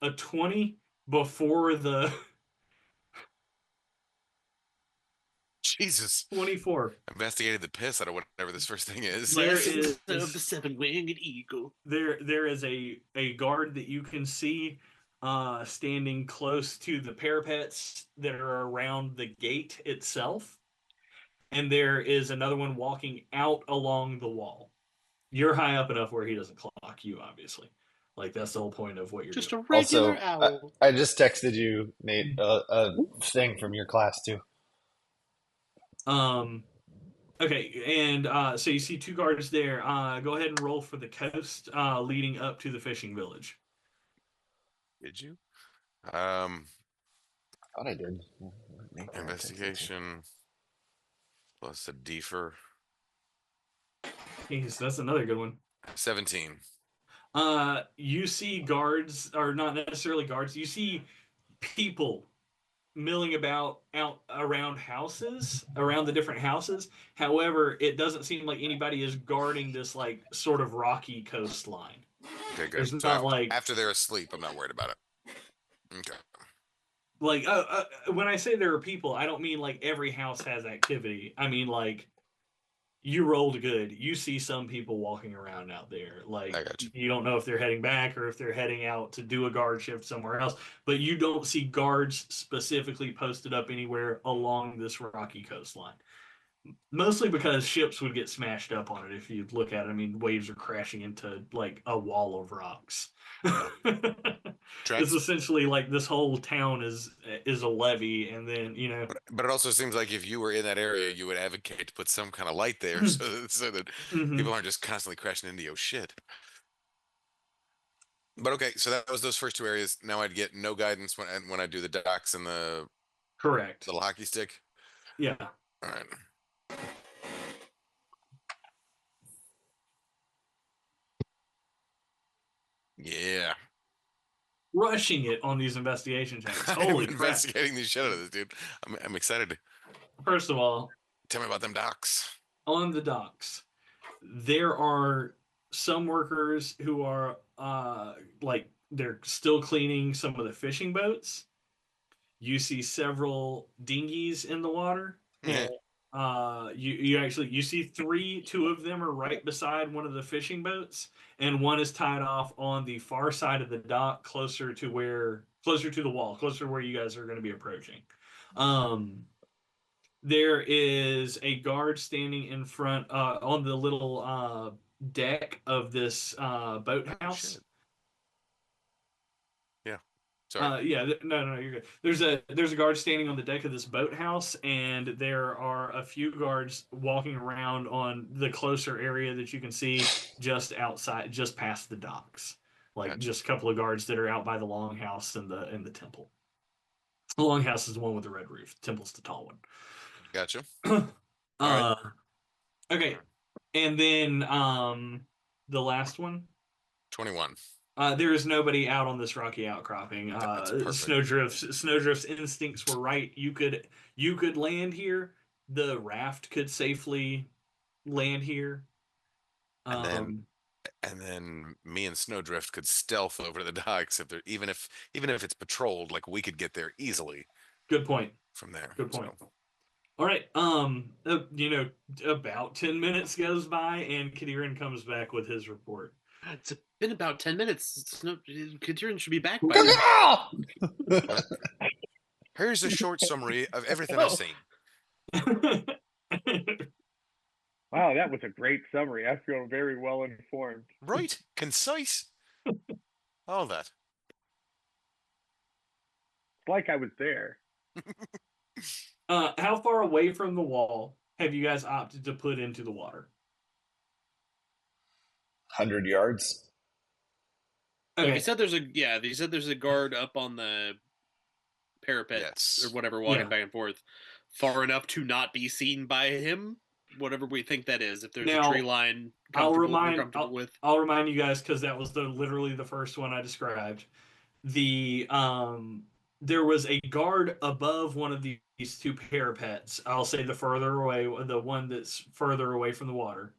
A 20 before the Jesus. 24. Investigated the piss out of whatever this first thing is. There Lessons is- of the 7-winged eagle. There is a guard that you can see standing close to the parapets that are around the gate itself, and there is another one walking out along the wall. You're high up enough where he doesn't clock you, obviously. Like that's the whole point of what you're Just doing. a regular Also, owl. I just texted you, Nate, a thing from your class too. Okay, and so you see 2 guards there. Go ahead and roll for the coast leading up to the fishing village. Did you? I thought I did. Investigation plus a defer. Jeez, that's another good one. 17. You see guards, or not necessarily guards. You see people milling about out around houses, around the different houses. However, it doesn't seem like anybody is guarding this like sort of rocky coastline. Okay, good. There's So not like after they're asleep, I'm not worried about it. Okay. like when I say there are people, I don't mean like every house has activity. I mean like you rolled good. You see some people walking around out there. Like I got you. you don't know if they're heading back or if they're heading out to do a guard shift somewhere else, but you don't see guards specifically posted up anywhere along this rocky coastline. Mostly because ships would get smashed up on it if you look at it. I mean, waves are crashing into like a wall of rocks. It's essentially like this whole town is a levee, and then But it also seems like if you were in that area, you would advocate to put some kind of light there so that people aren't just constantly crashing into your shit. But okay, so that was those first 2 areas. Now I'd get no guidance when I do the docks and the correct. little hockey stick. Yeah. All right. Yeah. Rushing it on these investigation checks. I'm Holy crap. investigating the shit out of this, dude. I'm excited. First of all, Tell me about them docks. on the docks, there are some workers who are like they're still cleaning some of the fishing boats. You see several dinghies in the water. You see 3. 2 of them are right beside one of the fishing boats, and one is tied off on the far side of the dock, closer to the wall, closer to where you guys are going to be approaching. There is a guard standing in front on the little deck of this boathouse. Shit. Yeah. Sorry. No, you're good. There's a guard standing on the deck of this boathouse, and there are a few guards walking around on the closer area that you can see just outside, just past the docks. Like Gotcha. just a couple of guards that are out by the longhouse and the temple. The longhouse is the one with the red roof. The temple's the tall one. Gotcha. Okay, and then the last one. 21. There is nobody out on this rocky outcropping. That's perfect. Snowdrift's instincts were right. You could land here. The raft could safely land here. And then me and Snowdrift could stealth over to the docks even if it's patrolled, like we could get there easily. Good point. From there. Good point. So. All right. About 10 minutes goes by, and Kadiran comes back with his report. It's been about 10 minutes. Kadiran should be back by now. Here's a short summary of everything I've seen. Wow, that was a great summary. I feel very well informed. Right? Concise. All that. like I was there. How far away from the wall have you guys opted to put into the water? 100 yards. So if Okay. you said there's a guard up on the parapets Yes. or whatever, walking Yeah. back and forth, far enough to not be seen by him, whatever we think that is. If there's Now, a tree line, I'll we're comfortable with. remind you guys because that was literally the first one I described. There was a guard above one of these two parapets. I'll say the further away, the one that's further away from the water.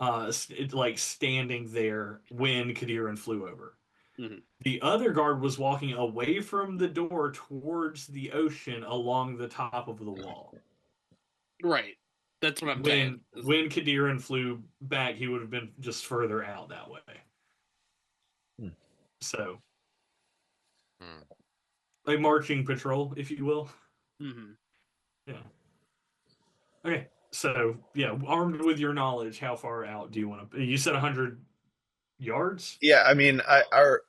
It's like standing there when Kadiran flew over. Mhm. The other guard was walking away from the door towards the ocean along the top of the wall. Right. That's what I'm saying. When Kadiran flew back, he would have been just further out that way. Hmm. So, Hmm. a marching patrol, if you will. Mm-hmm. Yeah. Okay. So, yeah, armed with your knowledge, how far out do you want to? You said 100 yards? Yeah, I mean, are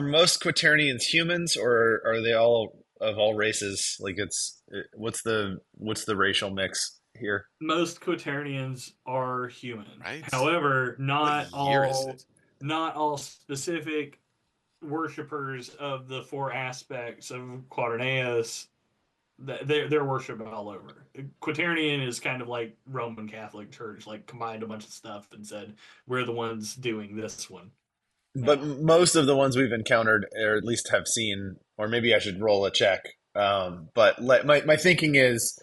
most Quaternians humans, or are they all of all races? Like, what's the racial mix here? Most Quaternians are human. Right? However, What year is it? not all specific worshippers of the four aspects of Quaternaeus. They're worshipped all over. Quaternian is kind of like Roman Catholic Church, like combined a bunch of stuff and said we're the ones doing this one. But Now. most of the ones we've encountered, or at least have seen, or maybe I should roll a check. But my thinking is,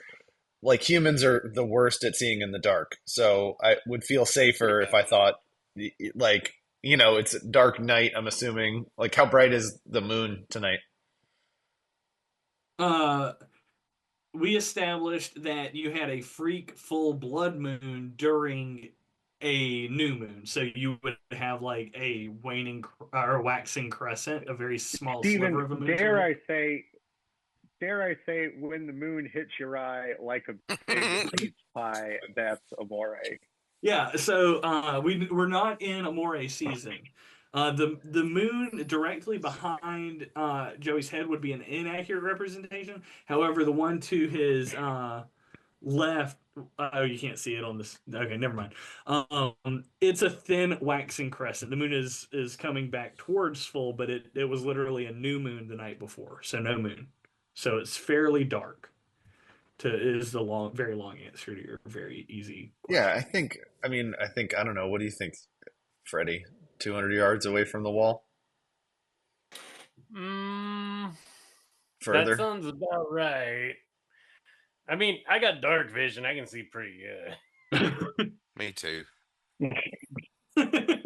like, humans are the worst at seeing in the dark. So I would feel safer if I thought, like, it's dark night, I'm assuming. Like, how bright is the moon tonight? Uh, we established that you had a freak full blood moon during a new moon, so you would have like a waning or waxing crescent, a very small sliver of a Steven, moon tonight. dare I say, when the moon hits your eye like a big cheese pie, that's amore. Yeah, so we're not in Amore season. The moon directly behind Joey's head would be an inaccurate representation. However, the one to his left, oh, you can't see it on this. Okay, never mind. It's a thin waxing crescent. The moon is coming back towards full, but it was literally a new moon the night before, so no moon. So it's fairly dark. Is the very long answer to your very easy Yeah, question. I don't know. What do you think, Freddie? 200 yards away from the wall? That Further? sounds about right. I mean, I got dark vision. I can see pretty good. Me too.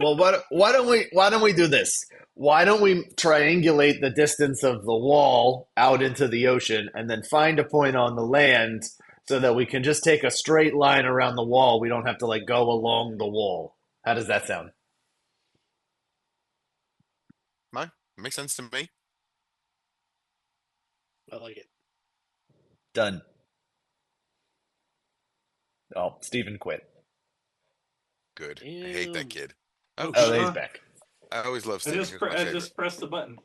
Well, why don't we do this? Why don't we triangulate the distance of the wall out into the ocean and then find a point on the land so that we can just take a straight line around the wall. We don't have to like go along the wall. How does that sound? Mine makes sense to me. I like it. Done. Oh, Stephen quit. Good. I hate that kid. Oh, Oh, shit. he's back. I always love I Steven. just He's my favorite. just pressed the button.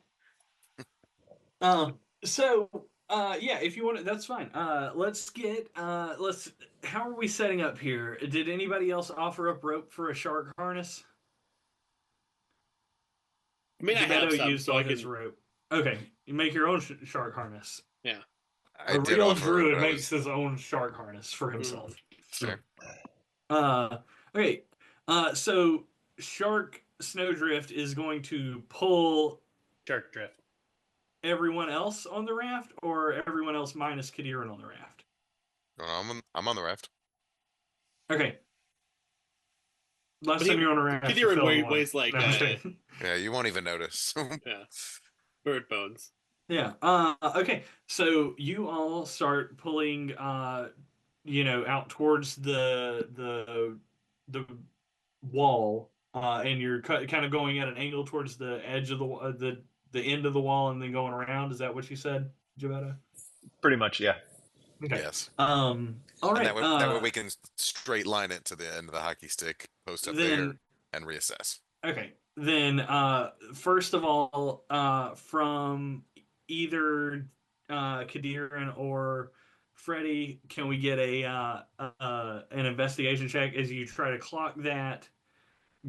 Yeah, if you want to, that's fine. Let's get let's. How are we setting up here? Did anybody else offer up rope for a shark harness? I mean, I have Gebetto some, used so all I his can. rope. Okay, you make your own shark harness. Yeah. I A did real offer it, druid but I makes was his own shark harness for himself. sure. Okay. So Shark Snowdrift is going to pull Shark drift. everyone else on the raft, or everyone else minus Kadiran on the raft. No, I'm on the raft. Okay. Last But time you're on a raft, you Kadiran fell in the water. weighs like No, I'm just kidding. Yeah, you won't even notice. yeah, bird bones. Yeah. Okay. So you all start pulling, out towards the wall, and you're kind of going at an angle towards the edge of the end of the wall, and then going around. Is that what you said, Javetta? Pretty much, yeah. Okay. Yes. All And right. that way we can straight line it to the end of the hockey stick, post up there, Then and reassess. okay. Then first of all, from either Kadiran or Freddy, can we get an investigation check as you try to clock that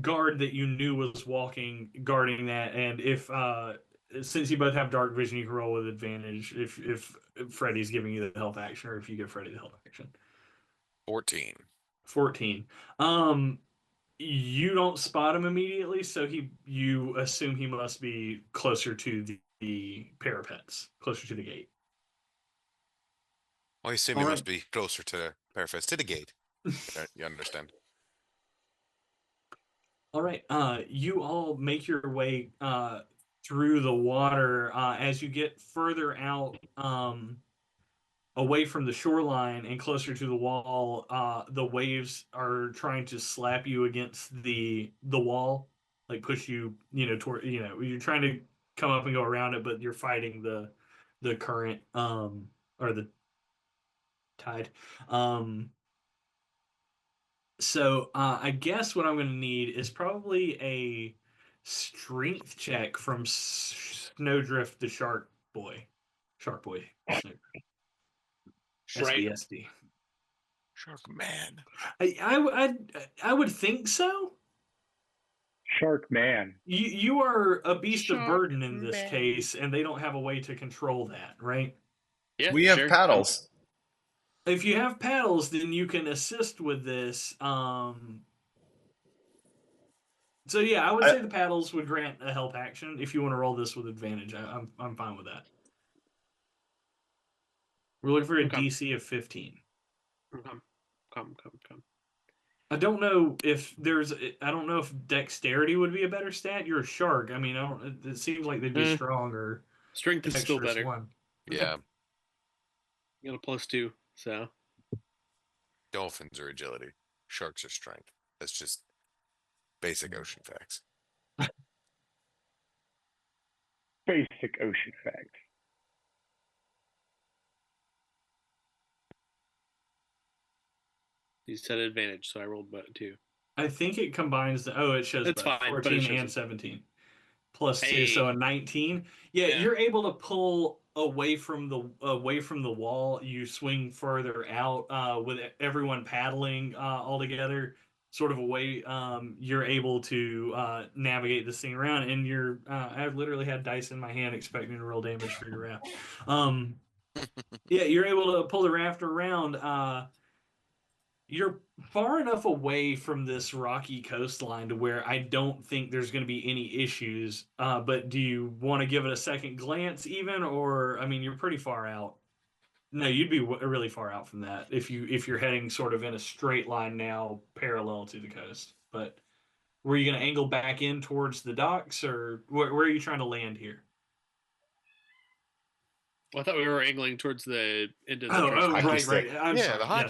guard that you knew was walking, guarding that, and if since you both have dark vision, you can roll with advantage if Freddy's giving you the health action, or if you give Freddy the health action. 14. 14. You don't spot him immediately, so you assume he must be closer to the parapets, closer to the gate. Well, I assume All he right. must be closer to the parapets, to the gate. You understand? All right. You all make your way through the water as you get further out away from the shoreline and closer to the wall. The waves are trying to slap you against the wall, like push you, toward, you're trying to come up and go around it, but you're fighting the current or the tide. So I guess what I'm going to need is probably a strength check from Snowdrift the Shark Boy. Shark Boy. Right. SBSD. Shark man. I would think so. Shark man. You are a beast of Shark burden in this man. case, and they don't have a way to control that, right? Yeah, We have sure. paddles. If you have paddles, then you can assist with this. So yeah, I would say the paddles would grant a help action. If you want to roll this with advantage, I'm fine with that. We're looking for a Okay. DC of 15. Come. I don't know if dexterity would be a better stat. You're a shark. I mean, it seems like they'd be stronger. Strength is still better. One. Okay. Yeah. You got a +2, so. Dolphins are agility. Sharks are strength. That's just basic ocean facts. Basic ocean facts. You said advantage, so I rolled 2. I think it combines it shows That's both fine, but 14 it shows and it. 17 plus 2, so a 19. Yeah, you're able to pull away from the wall. You swing further out with everyone paddling all together, sort of away. You're able to navigate this thing around, and I've literally had dice in my hand expecting to roll damage for your raft. Yeah, you're able to pull the raft around. You're far enough away from this rocky coastline to where I don't think there's going to be any issues. But do you want to give it a second glance, even, or I mean, you're pretty far out. No, you'd be really far out from that if you're heading sort of in a straight line now, parallel to the coast. But were you going to angle back in towards the docks, or where are you trying to land here? Well, I thought we were angling towards the end of the right. I'm sorry. the hockey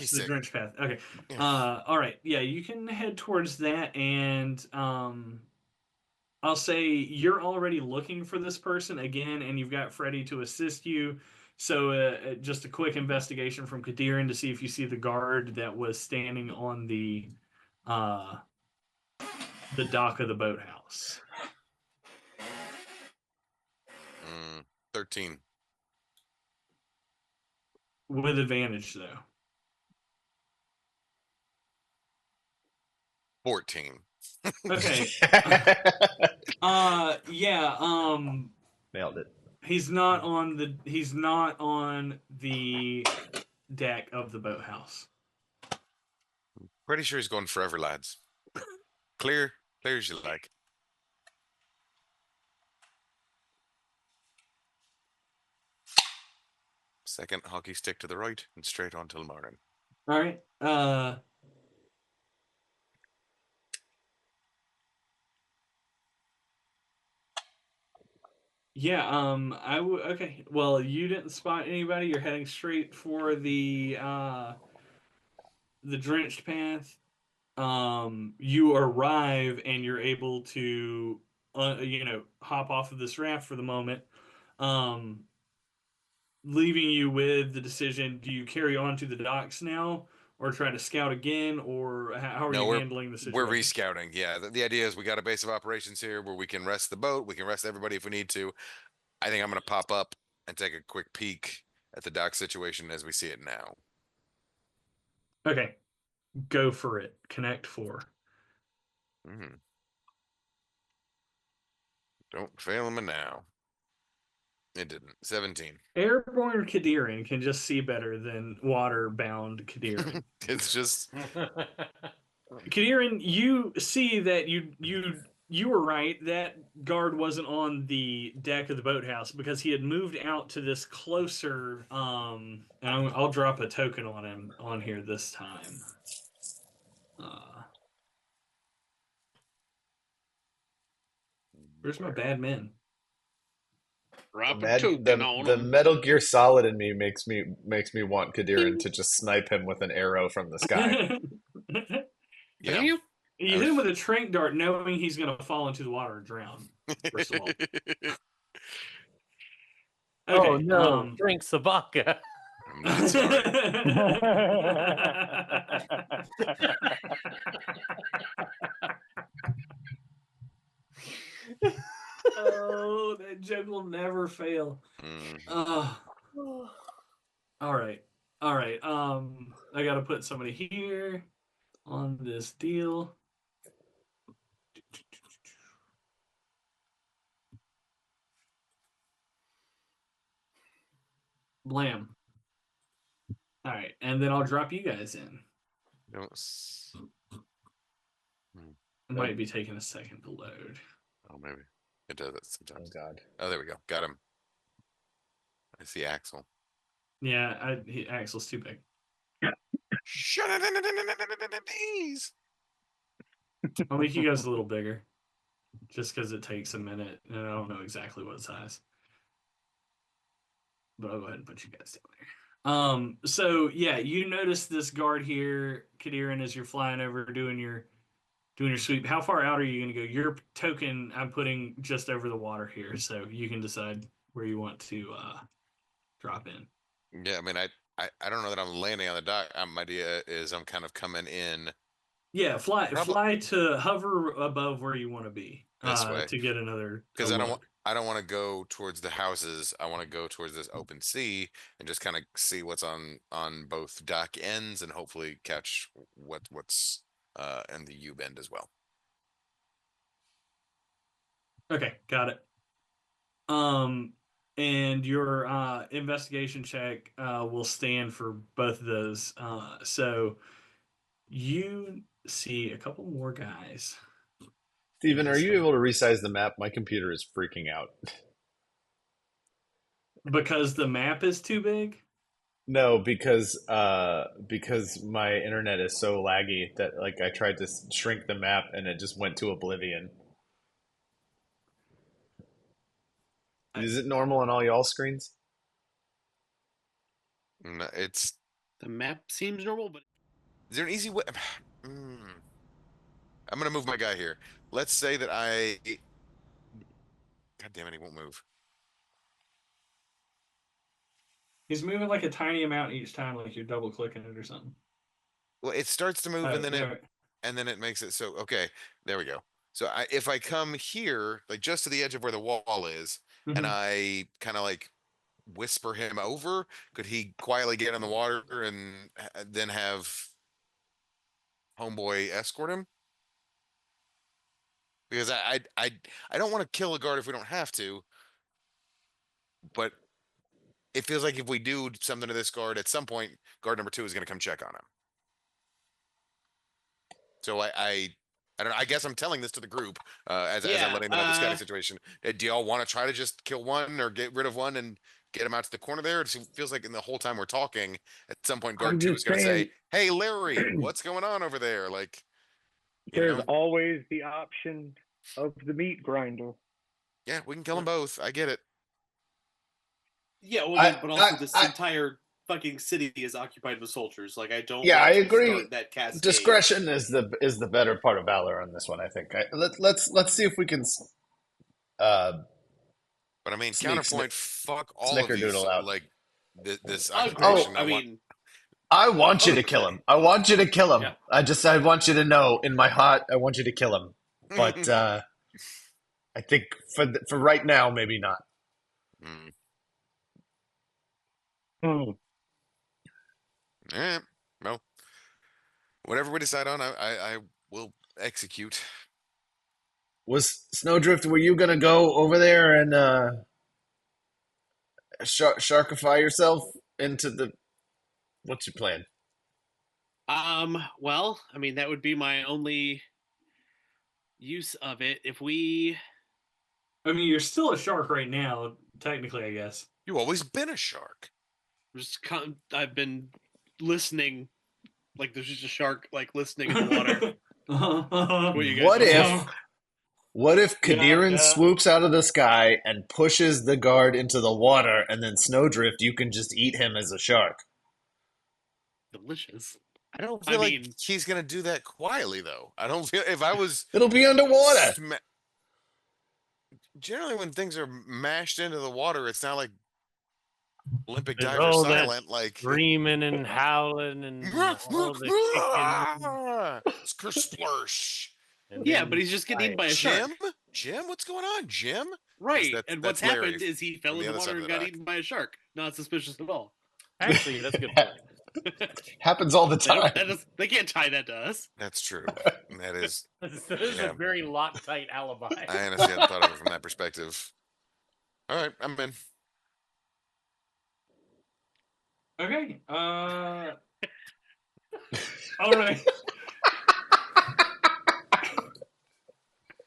yes, stick. the drench path. Okay. Yeah. All right. Yeah, you can head towards that, and I'll say you're already looking for this person again, and you've got Freddy to assist you. So just a quick investigation from Kadiran to see if you see the guard that was standing on the dock of the boathouse. 13. With advantage, though. 14. Okay. Yeah. Nailed it. He's not on the deck of the boathouse. Pretty sure he's going forever, lads. Clear as you like. Second hockey stick to the right and straight on till morning. All right. Yeah, okay. Well, you didn't spot anybody. You're heading straight for the drenched path. You arrive and you're able to hop off of this raft for the moment. Leaving you with the decision, do you carry on to the docks now or try to scout again, or how are you handling the situation? We're rescouting. Yeah, the idea is we got a base of operations here where we can rest the boat, we can rest everybody if we need to. I think I'm going to pop up and take a quick peek at the dock situation as we see it now. Okay, go for it. Connect 4. Mm. Don't fail him now. It didn't. 17. Airborne Kadiran can just see better than water-bound Kadiran. It's just Kadiran, you see that you were right. That guard wasn't on the deck of the boathouse because he had moved out to this closer. And I'll drop a token on him on here this time. Where's my bad men? Drop a Mad- token on the him. Metal Gear Solid in me makes me want Kadiran to just snipe him with an arrow from the sky. yeah. Damn. You hit him with a trank dart, knowing he's going to fall into the water and drown. First of all. Okay, Oh no! Drink Sabaka. I'm not sorry. Oh, that joke will never fail. Mm. All right. I got to put somebody here on this deal. Blam. All right, and then I'll drop you guys in. Don't. It might be taking a second to load. Oh, maybe it does that sometimes. Oh God! Oh, there we go. Got him. I see Axel. Yeah, Axel's too big. Shut it, please. I'll make you guys a little bigger, just because it takes a minute, and I don't know exactly what size. But I'll go ahead and put you guys down there. So yeah, you notice this guard here, Kadiran, as you're flying over doing your sweep. How far out are you going to go? Your token I'm putting just over the water here, so you can decide where you want to drop in. Yeah, I mean, I don't know that I'm landing on the dock. My idea is I'm kind of coming in Yeah, fly to hover above where you want to be this way to get another. because I don't want to go towards the houses. I want to go towards this open sea and just kind of see what's on both dock ends and hopefully catch what's in the U bend as well. Okay, got it. And your investigation check will stand for both of those. So you see a couple more guys. Steven, are you able to resize the map? My computer is freaking out. Because the map is too big? No, because my internet is so laggy that like I tried to shrink the map and it just went to oblivion. Is it normal on all y'all screens? No, it's The map seems normal, but is there an easy way? I'm gonna move my guy here. Let's say that God damn it, he won't move. He's moving like a tiny amount each time, like you're double clicking it or something. Well, it starts to move Oh, and then yeah. it makes it so okay. There we go. So if I come here, like just to the edge of where the wall is, and Mhm. I kind of like whisper him over, could he quietly get in the water and then have homeboy escort him? Because I don't want to kill a guard if we don't have to, but it feels like if we do something to this guard at some point, guard number 2 is going to come check on him. So I don't know. I guess I'm telling this to the group as I'm letting them know the scouting situation. Do y'all want to try to just kill one or get rid of one and get him out to the corner there? It feels like in the whole time we're talking, at some point, guard I'm 2 just is going to say, saying- "Hey, Larry, what's going on over there?" Like, There's always the option of the meat grinder. yeah, we can kill them both. I get it. yeah, well, but also this entire fucking city is occupied with soldiers. Like I don't. Yeah, want I to agree. Start that cascade. Discretion is the better part of valor on this one. I think. Let's see if we can. But I mean, Sneak, counterpoint. Fuck all of these. snickerdoodle out. Like this I occupation. mean, I want you to kill him. I want you to kill him. Yeah. I want you to know in my heart, I want you to kill him. But I think for right now, maybe not. Mm. Hmm. All right. Well, whatever we decide on, I will execute. Was Snowdrift, were you gonna go over there and sharkify yourself into the? What's your plan? Well, I mean, that would be my only use of it. If we, I mean, you're still a shark right now, technically, I guess. You always been a shark. I've been listening, like there's just a shark, like listening in the water. What you guys What are if? saying. What if Yeah, Kadiran yeah. swoops out of the sky and pushes the guard into the water, and then Snowdrift, you can just eat him as a shark? Delicious. I don't I feel like mean- he's gonna do that quietly, though. I don't feel if I was It'll be underwater. generally when things are mashed into the water, it's not like Olympic There's dives are all that silent. Like screaming and howling and all the kicking. Splursh. And Yeah, then but he's just getting eaten by a Jim, shark. Jim, what's going on, Jim? Right. That's- And that's what's Larry happened is he fell from in the the other side water of and the got dock. eaten by a shark. Not suspicious at all. Actually, that's a good point. Happens all the time. They can't tie that to us. That's true. That is. This is Yeah. a very Loctite alibi. I honestly hadn't thought of it from that perspective. All right, I'm in. Okay. All right.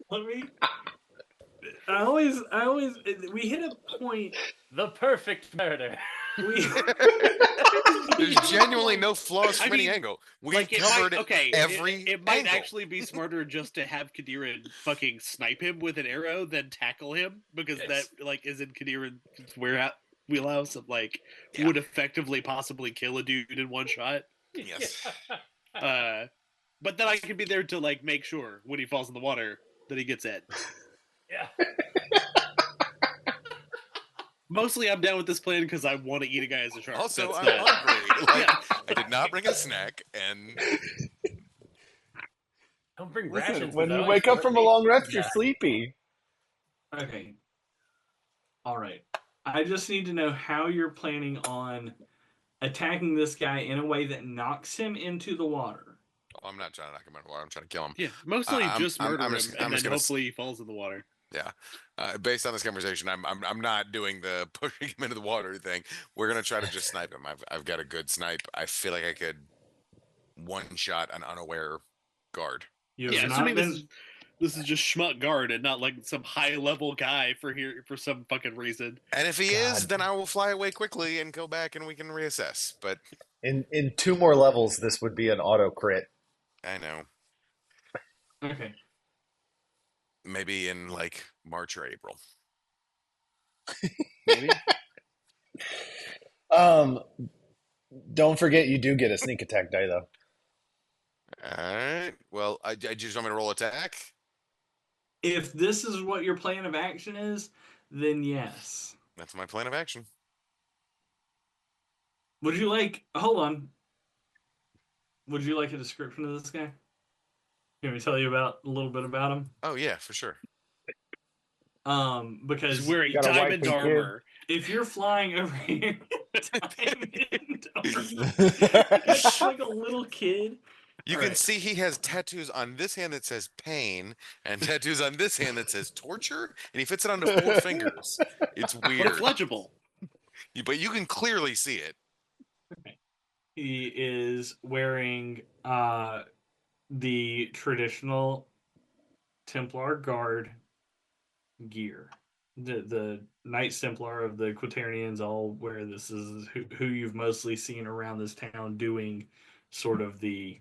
Let me. We hit a point. The perfect murder. We. There's genuinely no flaws from I any mean, angle. We Like it covered might, okay, every it might angle. actually be smarter just to have Kadiran fucking snipe him with an arrow than tackle him because Yes. that like is in Kadiran's wheelhouse of like Yeah. would effectively possibly kill a dude in one shot. Yes. But then I can be there to like make sure when he falls in the water that he gets it. Yeah. Mostly, I'm down with this plan because I want to eat a guy as a shark. Also, That's I'm not- hungry. Like, Yeah. I did not bring a snack, and Don't bring Listen, rations. when 'cause I you always wake up forget from to a eat. long rest, you're Yeah. sleepy. Okay. All right. I just need to know how you're planning on attacking this guy in a way that knocks him into the water. oh, I'm not trying to knock him out of the water. I'm trying to kill him. Yeah, mostly I'm- just I'm- murder I'm him, just- I'm and just then gonna hopefully he falls in the water. Yeah. Based on this conversation, I'm not doing the pushing him into the water thing. We're gonna try to just snipe him. I've got a good snipe. I feel like I could one shot an unaware guard. You Yeah, have not assuming been. this is just schmuck guard and not like some high level guy for some fucking reason. And if he is, God. then I will fly away quickly and go back and we can reassess. But In 2 more levels, this would be an auto crit. I know Okay. maybe in like March or April. Maybe. Don't forget you do get a sneak attack die though. All right. Well, I just want me to roll attack. If this is what your plan of action is, then yes. That's my plan of action. Would you like? Hold on. Would you like a description of this guy? Can we tell you about a little bit about him? Oh yeah, for sure. Because He's wearing Got a wife diamond and armor. if you're flying over here, diamond armor, it's like a little kid. You All can right. see he has tattoos on this hand that says pain and tattoos on this hand that says torture, and he fits it onto 4 fingers. It's But weird. it's legible. But you can clearly see it. He is wearing the traditional Templar Guard gear. The Knights Templar of the Quaternians all wear this. Is who you've mostly seen around this town doing sort of the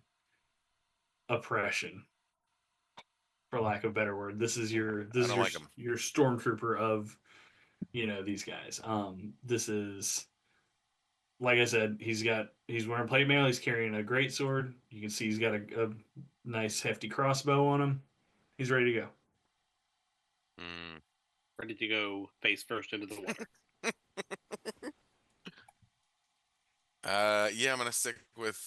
oppression, for lack of a better word. This is your don't like 'em. your stormtrooper of these guys. This is, like I said, he's wearing plate mail. He's carrying a great sword. You can see he's got a nice hefty crossbow on him. He's ready to go. Hmm. Ready to go face first into the water. Yeah, I'm gonna stick with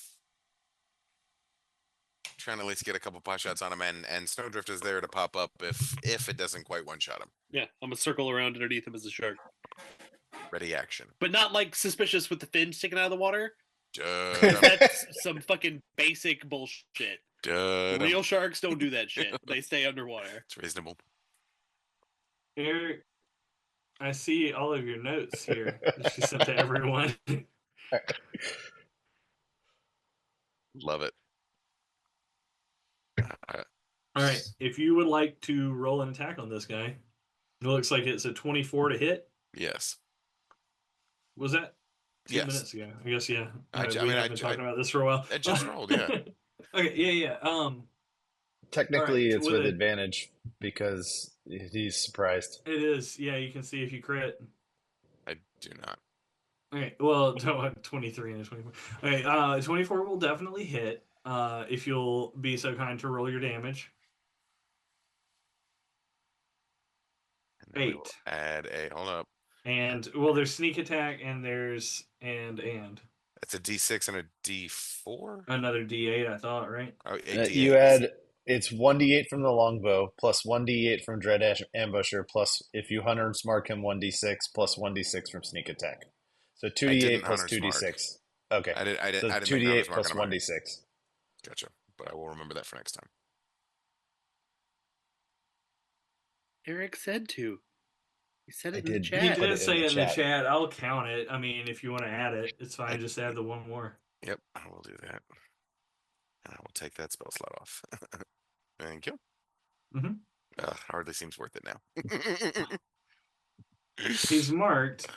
trying to at least get a couple pot shots on him, and Snowdrift is there to pop up if it doesn't quite one shot him. Yeah, I'm gonna circle around underneath him as a shark. Ready action. But not like suspicious with the fin sticking out of the water. Dud-em, That's some fucking basic bullshit. dud-em. Real sharks don't do that shit. They stay underwater. It's reasonable. Eric, I see all of your notes here that she sent to everyone. Love it. All right, if you would like to roll an attack on this guy, it looks like it's a 24 to hit. Yes. Was that 2 Yes. minutes ago? I guess, yeah. I We mean, have been talking about this for a while. I just rolled, yeah. Okay, yeah. Technically, Alright, it's with with a- advantage because he's surprised. It is. Yeah, you can see if you crit. I do not. Okay, well, 23 and a 24. Okay, 24 will definitely hit. If you'll be so kind to roll your damage. And then we will 8. add a. Hold up. And well, there's sneak attack and there's and It's a D6 and a D4. another D8. I thought, right? Oh, a D8. You add it's 1d8 from the longbow plus 1d8 from dread ambusher plus if you hunter mark him 1d6 plus 1d6 from sneak attack. So 2d8 didn't plus hunter's 2d6. Okay. I didn't. So I didn't 2d8 make plus mark on mine. 1d6. Gotcha. But I will remember that for next time. Eric said to. He said it I in the did. He chat. Put it did in say the it in the chat. chat. I'll count it. I mean, if you want to add it, it's fine. I- Just add the one more. Yep, I will do that. And I will take that spell slot off. Thank you. Mhm. Hardly seems worth it now. He's marked.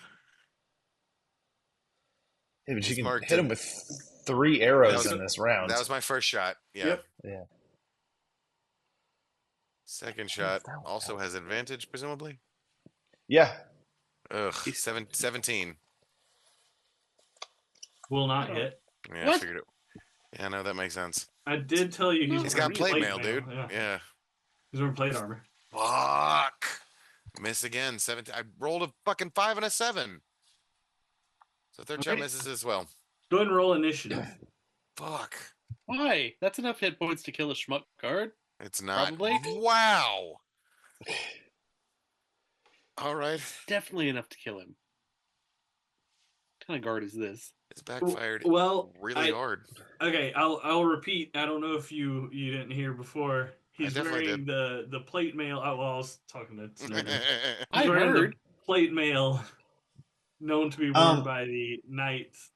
Yeah, but He's you can marked hit him in- with 3 arrows That in this round. That was my first shot. Yeah. Yep. Yeah. Second shot that one also count? has advantage, presumably. Yeah. Ugh. 17. Will not hit. Yeah, I What? figured it. Yeah, no, that makes sense. I did tell you He's got plate mail, dude. Yeah. Yeah. He's wearing plate armor. Fuck. Miss again. 17. I rolled a fucking 5 and a 7. So third shot Alrighty. misses as well. Go ahead and roll initiative. Fuck. Why? That's enough hit points to kill a schmuck guard. It's not. Probably. Wow. All right. Definitely enough to kill him. What kind of guard is this? It's backfired Well, really hard. Okay, I'll repeat. I don't know if you didn't hear before. He's definitely wearing the plate mail. Oh, well, I was talking to Snowden. He's I wearing heard. the plate mail, known to be worn by the knights.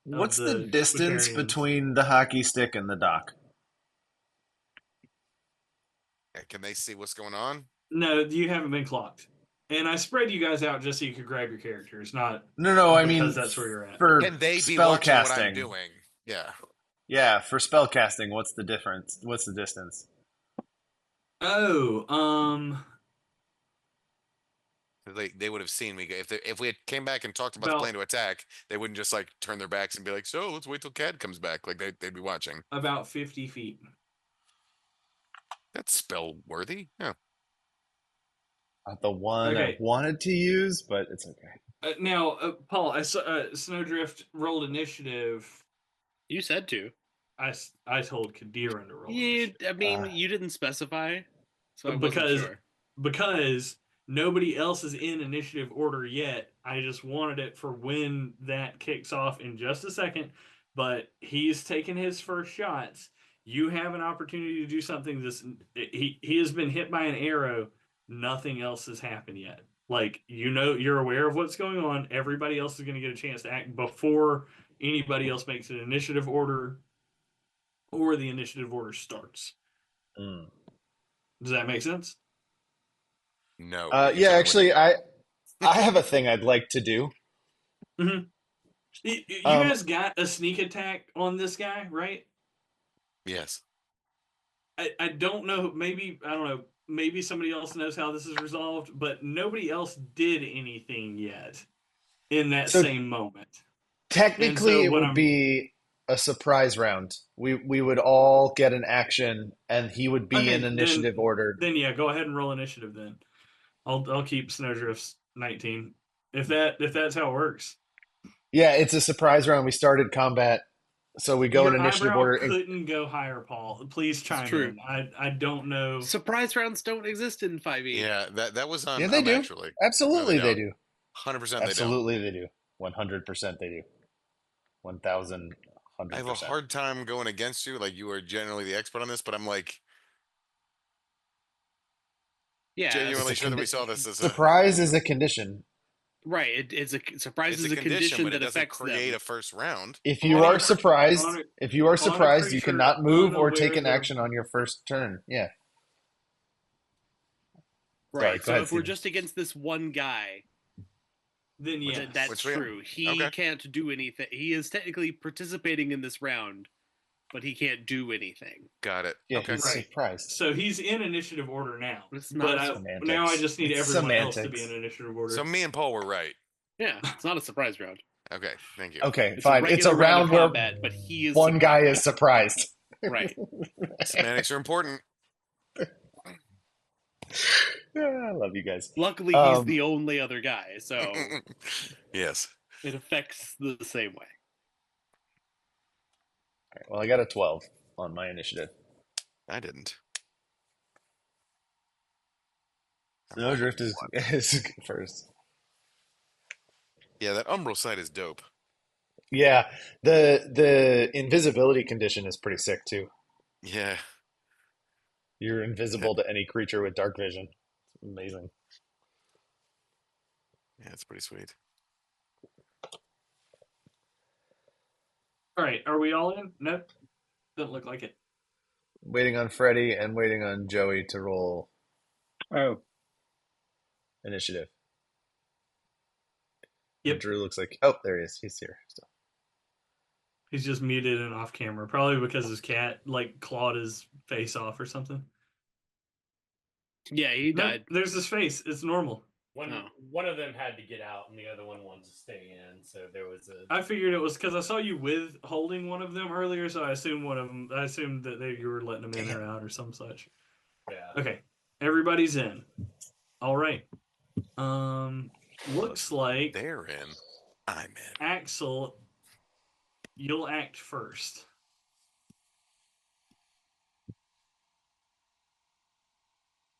What's the the distance Quatarians. between the hockey stick and the dock? Can they see what's going on? No, you haven't been clocked. And I spread you guys out just so you could grab your characters, not No, I because mean that's where you're at. for Can they be spell watching casting. what I'm doing? Yeah. Yeah, for spell casting, what's the difference? What's the distance? Oh, They would have seen me. If we had came back and talked about the About- plan to attack, they wouldn't just like turn their backs and be like, "So let's wait till Cad comes back." Like they'd be watching. about 50 feet. That's spell worthy. Yeah. Not the one Okay. I wanted to use, but it's okay. Now, Paul, I saw Snowdrift rolled initiative. You said to. I told Kadira to roll You, initiative. I mean, you didn't specify, so I wasn't Because- sure. Because nobody else is in initiative order yet. I just wanted it for when that kicks off in just a second. But he's taken his first shots. You have an opportunity to do something. He has been hit by an arrow. Nothing else has happened yet. Like, you're aware of what's going on. Everybody else is going to get a chance to act before anybody else makes an initiative order or the initiative order starts. Mm. Does that make sense? No. Yeah, actually, I have a thing I'd like to do. You guys got a sneak attack on this guy, right? Yes. I don't know. Maybe, I don't know. Maybe somebody else knows how this is resolved, but nobody else did anything yet in that So- same moment. Technically, And so it what would I'm- be a surprise round. We would all get an action, and he would be Okay, in initiative order. Then yeah, go ahead and roll initiative. Then I'll keep Snowdrift's 19 if that's how it works. Yeah, it's a surprise round. We started combat, so we go Your in initiative eyebrow order. couldn't go higher, Paul. Please chime true. in. I don't know. Surprise rounds don't exist in 5e. Yeah. That was on. Yeah, they do. Actually. Absolutely, No, they they do. 100% they don't. Absolutely, they do. 100% they do. 1,100%. I have a hard time going against you. Like, you are generally the expert on this, but I'm like Yeah, genuinely sure that we saw this as a surprise is a condition. right. It's a surprise it's is a a condition but it that doesn't affects create them. a first round. If you are surprised, on a you creature cannot move or unaware take an that- action on your first turn. Yeah. Sorry, Right. go So ahead, if we're Steven. just against this one guy, Then yes. that's Which we- true. He okay. can't do anything. He is technically participating in this round, but he can't do anything. Got it. Yeah, Okay. he's Right. surprised. So he's in initiative order now. It's not But semantics. now I just need It's everyone else to be semantics. in initiative order. So me and Paul were right. Yeah, it's not a surprise round. Okay, thank you. Okay, It's fine. a It's a regular round round of where combat, but he is one guy is surprised. surprised. Right. Semantics are important. I love you guys. Luckily, he's the only other guy, so Yes. it affects the same way. All right, well, I got a 12 on my initiative. I didn't. Snowdrift is first. Yeah, that umbral sight is dope. Yeah, the invisibility condition is pretty sick too. Yeah. You're invisible to any creature with dark vision. It's amazing. Yeah, it's pretty sweet. All right, are we all in? No, doesn't look like it. Waiting on Freddy and waiting on Joey to roll Oh, initiative. Yep. Drew looks like, oh, there he is. He's here. So. He's just muted and off camera, probably because his cat like clawed his face off or something. Yeah, he No, died. there's his face. It's normal. One of them had to get out, and the other one wanted to stay in. So there was a. I figured it was because I saw you with holding one of them earlier, so I assumed one of them. I assumed that you were letting them in or out or some such. Yeah. Okay, everybody's in. All right. Looks like They're in. I'm in. Axel, you'll act first.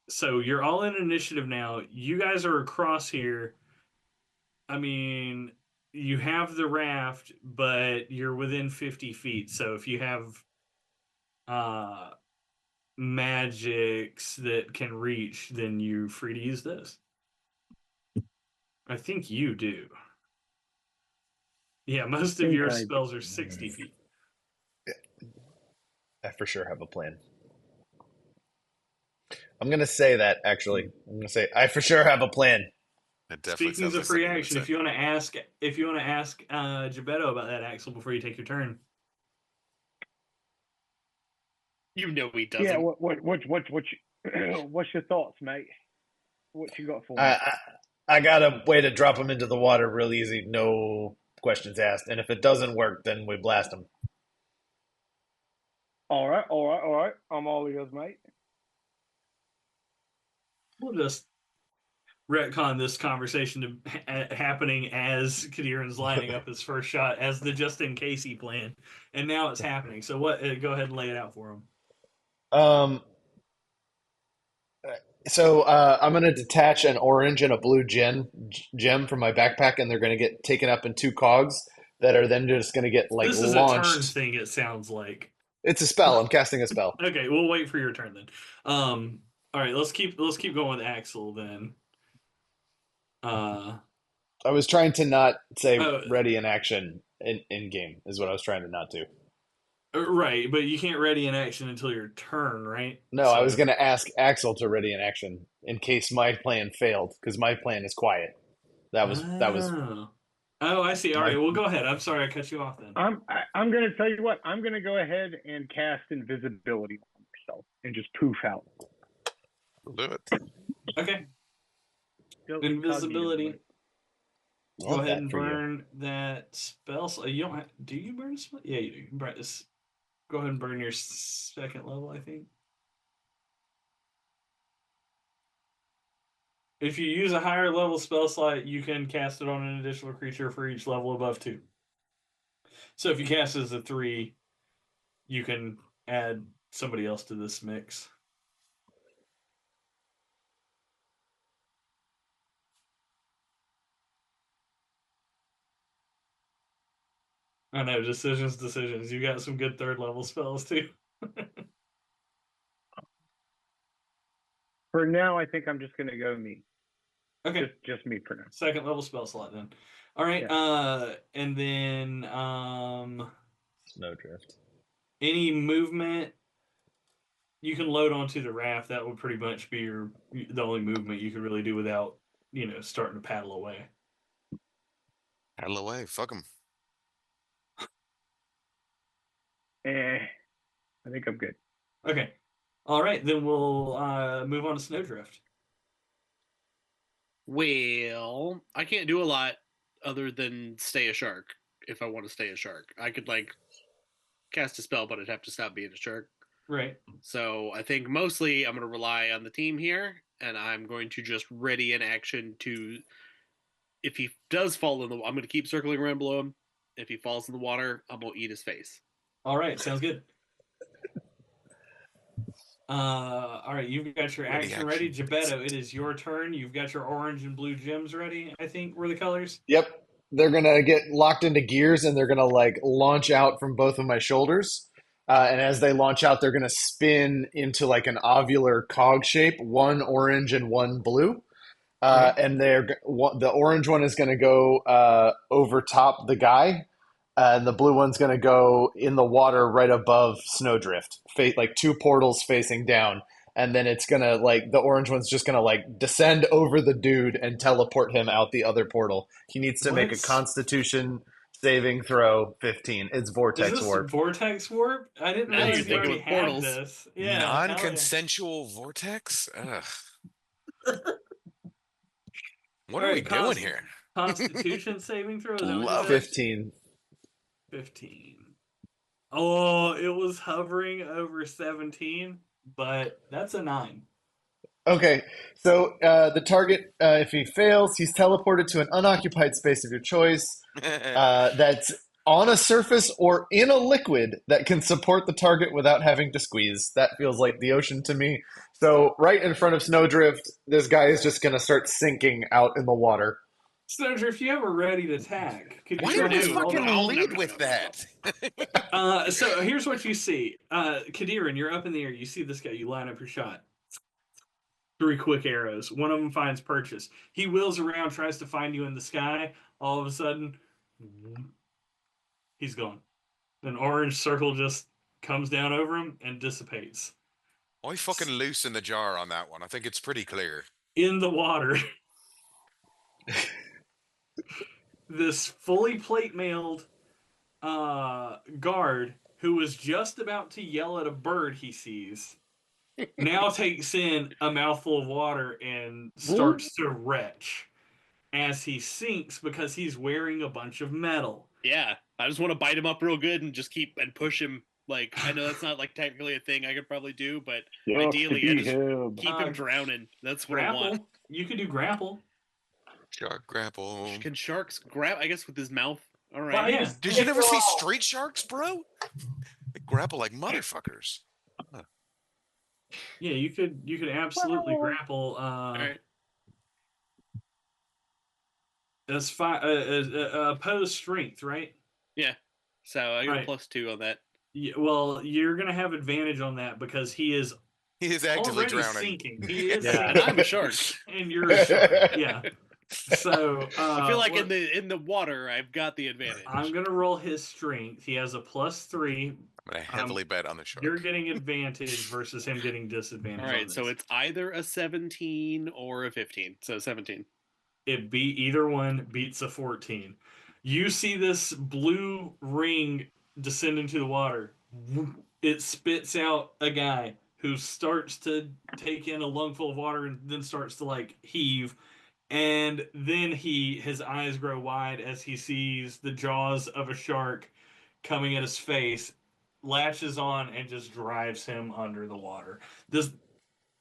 So you're all in initiative now. You guys are across here. I mean, you have the raft, but you're within 50 feet. So if you have magics that can reach, then you're free to use this. I think you do. Yeah, most of your spells are 60 feet. I for sure have a plan. I'm going to say that, actually. I'm going to say, I for sure have a plan. It definitely Speaking sounds of like free something you action, would if you want to ask Gebetto about that, Axel, before you take your turn. You know he doesn't. yeah. What's your thoughts, mate? What you got for me? I got a way to drop them into the water real easy, no questions asked. And if it doesn't work, then we blast them. All right. I'm all ears, mate. We'll just retcon this conversation to happening as Kadir's lining up his first shot as the just in case he planned, and now it's happening. So what? Go ahead and lay it out for him. So I'm going to detach an orange and a blue gem from my backpack, and they're going to get taken up in 2 cogs that are then just going to get like This is launched. a turn thing. It sounds like It's a spell. I'm casting a spell. okay. We'll wait for your turn then. All right. Let's keep going with Axel then. I was trying to not say Oh. ready in action in game is what I was trying to not do. Right, but you can't ready in action until your turn, right? No, I was going to ask Axel to ready in action in case my plan failed, because my plan is quiet. That was Oh, I see. All right, well, go ahead. I'm sorry I cut you off then. I'm going to tell you what. I'm going to go ahead and cast invisibility on myself and just poof out. We'll do it. Okay. Go Invisibility. Go Love ahead that and for you. burn that spell. You don't have, do you burn a spell? Yeah, you do. You can burn this. Go ahead and burn your second level, I think. If you use a higher level spell slot, you can cast it on an additional creature for each level above 2. So if you cast it as a 3, you can add somebody else to this mix. I know, decisions. You got some good third level spells too. For now, I think I'm just gonna go me. Okay, Just me for now. second level spell slot then. All right, and then Snowdrift. any movement you can load onto the raft. That would pretty much be the only movement you could really do without, starting to paddle away. Paddle away. Fuck them. I think I'm good. Okay. All right, then we'll move on to Snowdrift. Well, I can't do a lot other than stay a shark if I want to stay a shark. I could cast a spell, but I'd have to stop being a shark. Right. So I think mostly I'm going to rely on the team here, and I'm going to just ready an action to. If he does fall in the, I'm going to keep circling around below him. If he falls in the water, I'm going to eat his face. All right, sounds good. All right, you've got your action ready. Gebetto, it is your turn. You've got your orange and blue gems ready, I think, were the colors. Yep. They're going to get locked into gears and they're going to launch out from both of my shoulders. And as they launch out, they're going to spin into an ovular cog shape, one orange and one blue. And the orange one is going to go over top the guy. And the blue one's going to go in the water right above Snowdrift, like two portals facing down. And then it's going to the orange one's just going to descend over the dude and teleport him out the other portal. He needs to make a Constitution saving throw 15. It's Vortex Warp. Vortex Warp? I didn't Now realize you're you thinking already with had portals. this. Yeah, Non-consensual vortex? Ugh. What are we doing here? Constitution saving throw? Love 15. 15. Oh, it was hovering over 17, but that's a 9. Okay, so the target, if he fails, he's teleported to an unoccupied space of your choice that's on a surface or in a liquid that can support the target without having to squeeze. That feels like the ocean to me. So right in front of Snowdrift, this guy is just going to start sinking out in the water. Snowdrift, you have a ready to attack. Why did we fucking lead with that? So here's what you see. Kadiran, you're up in the air. You see this guy. You line up your shot. 3 quick arrows. One of them finds purchase. He wheels around, tries to find you in the sky. All of a sudden, he's gone. An orange circle just comes down over him and dissipates. Why fucking loosen the jar on that one? I think it's pretty clear. In the water. This fully plate mailed guard who was just about to yell at a bird he sees now takes in a mouthful of water and starts to retch as he sinks because he's wearing a bunch of metal. Yeah, I just want to bite him up real good and just keep and push him. I know that's not technically a thing I could probably do, but ideally I just keep him drowning. That's what grapple. I want. You could do grapple. Shark grapple. Can sharks grab? I guess with his mouth. All right. Well, yeah. Did you never see street sharks, bro? They grapple like motherfuckers. Huh. Yeah, you could absolutely grapple. All right. That's opposed strength, right? Yeah. So I got a +2 on that. Yeah, well, you're gonna have advantage on that because he is actively already drowning. Sinking. He is and I'm a shark. And you're a shark. Yeah. So I feel like in the water I've got the advantage. I'm gonna roll his strength. He has a +3. I'm gonna heavily bet on the shark. You're getting advantage versus him getting disadvantage. All right, so it's either a 17 or a 15. So 17. It beat either one beats a 14. You see this blue ring descend into the water. It spits out a guy who starts to take in a lungful of water and then starts to heave. And then his eyes grow wide as he sees the jaws of a shark coming at his face, latches on, and just drives him under the water.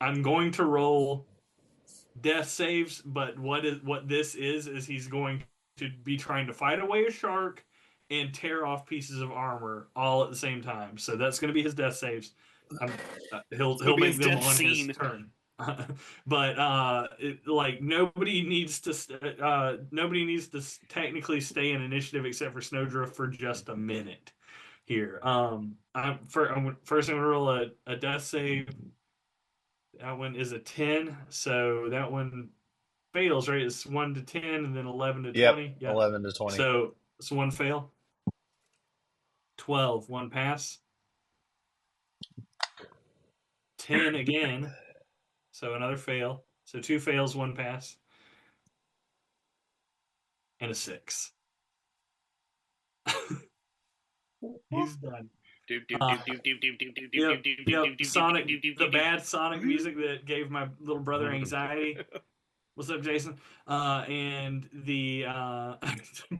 I'm going to roll death saves, but what this is he's going to be trying to fight away a shark and tear off pieces of armor all at the same time. So that's going to be his death saves. He'll make them on his turn. But like nobody needs to technically stay in initiative except for Snowdrift for just a minute here. First I'm gonna roll a death save. That one is a 10, so that one fails, right? It's 1 to 10 and then 11 to Yep, 20. Yeah. 11 to 20. So it's one fail. 12, one pass. 10 again. So another fail. So 2 fails, 1 pass. And a 6. He's done. Yep. Sonic, the bad Sonic music that gave my little brother anxiety. What's up, Jason? And the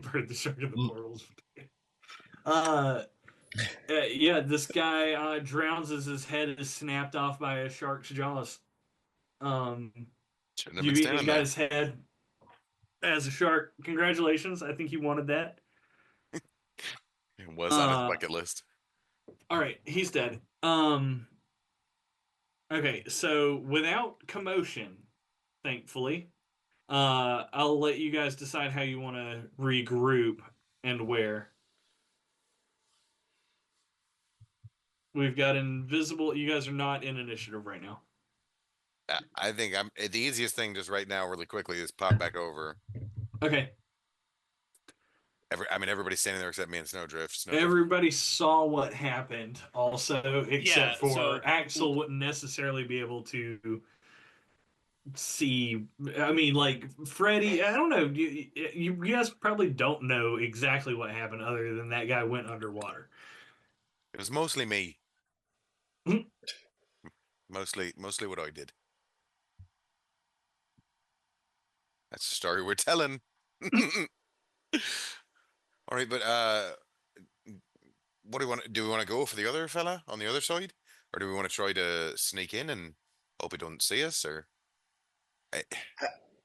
Bird the Shark of the Portals. Yeah, this guy drowns as his head is snapped off by a shark's jaws. Shouldn't have You been eaten a standing there. guy's head as a shark. Congratulations. I think you wanted that. It was on his bucket list. All right, he's dead. Okay, so without commotion, thankfully, I'll let you guys decide how you want to regroup and where. We've got invisible. You guys are not in initiative right now. I think the easiest thing just right now, really quickly, is pop back over. Okay. Everybody's standing there except me and Snowdrift. Everybody saw what happened, also, except for so- Axel wouldn't necessarily be able to see. I mean, like Freddy. I don't know. You guys probably don't know exactly what happened, other than that guy went underwater. It was mostly me. Mhm. Mostly what I did. That's the story we're telling. All right, but what do we want? Do we want to go for the other fella on the other side, or do we want to try to sneak in and hope he don't see us? Or I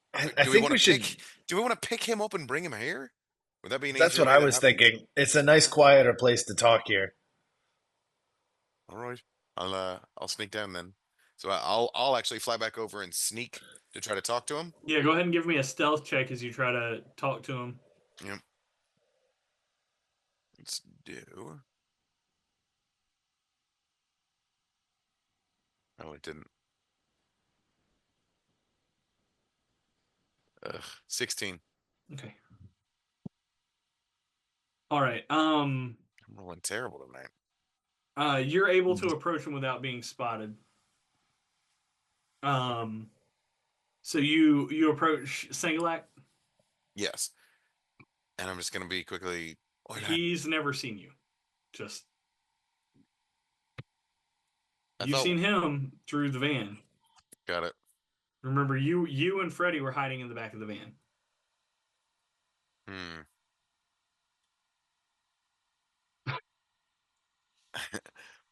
do we think want we to should. pick? Do we want to pick him up and bring him here? Would that be an That's easier what way I to was have him? thinking. It's a nice, quieter place to talk here. All right, I'll sneak down then. So I'll actually fly back over and sneak to try to talk to him. Yeah, go ahead and give me a stealth check as you try to talk to him. Yep. Let's do. Oh, it didn't. 16. Okay. All right. I'm rolling terrible tonight. You're able to approach him without being spotted. So you approach Sangalac. Yes. And I'm just gonna be quickly. Oh, He's never seen you. Just I you've thought- seen him through the van. Got it. Remember, you and Freddy were hiding in the back of the van.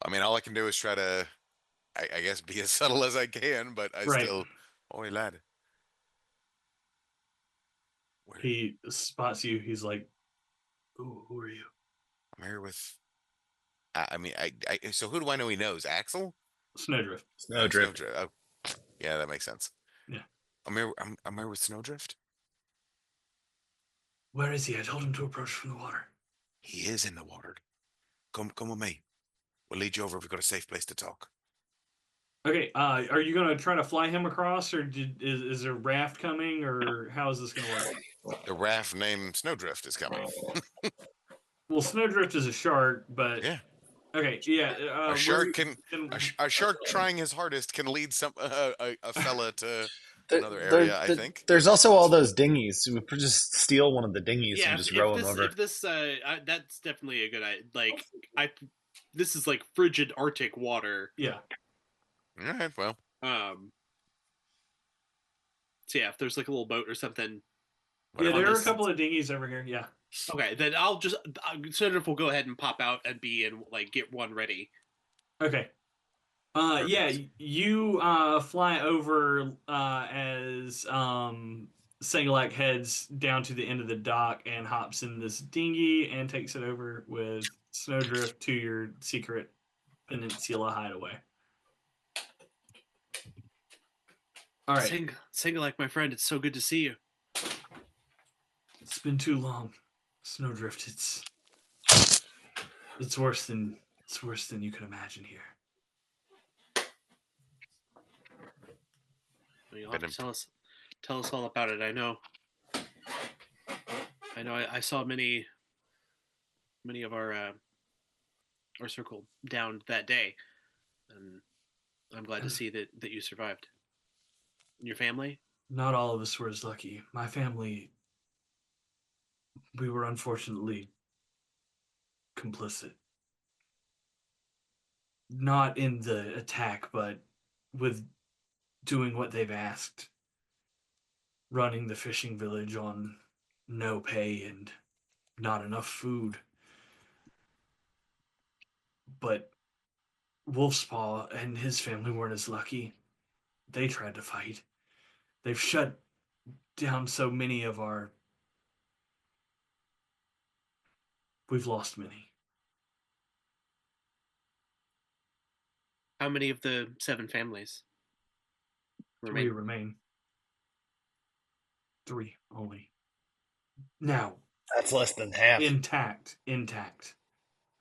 I mean, all I can do is try to, I guess, be as subtle as I can, but I Right. still. Oh, lad. Where? He spots you. He's like, who are you? I'm here with. So who do I know he knows? Axel? Snowdrift. Snowdrift. Snowdrift. Oh, yeah, that makes sense. Yeah. I'm here with Snowdrift. Where is he? I told him to approach from the water. He is in the water. Come with me. We'll lead you over if we've got a safe place to talk. Okay. Are you gonna try to fly him across, or is there a raft coming, or how is this gonna work? The raft named Snowdrift is coming. Well, Snowdrift is a shark, but Yeah. Okay, yeah. A shark a shark trying his hardest can lead a fella to another area. I think There's also all those dinghies. We could just steal one of the dinghies Yeah, and just if row him this, over. if this, that's definitely a good idea. This is like frigid Arctic water. Yeah. All right. Well. So yeah, if there's like a little boat or something. Yeah, there are a couple of dinghies over here. Yeah. Okay, then I'll just Snowdrift will go ahead and pop out and be in, like, get one ready. Okay. Yeah, you fly over as Sangalac heads down to the end of the dock and hops in this dinghy and takes it over with Snowdrift to your secret peninsula hideaway. All right. Sing like my friend. It's so good to see you. It's been too long. Snowdrift, it's worse than you can imagine here. You'll have to tell us all about it. I know. I saw many of our circle down that day, and I'm glad to see that you survived. And your family? Not all of us were as lucky. My family, we were unfortunately complicit. Not in the attack, but with doing what they've asked. Running the fishing village on no pay and not enough food. But Wolfspaw and his family weren't as lucky. They tried to fight. They've shut down so many of our. We've lost many. How many of the 7 families 3 remain? remain. 3 only. Now, That's less than half. intact.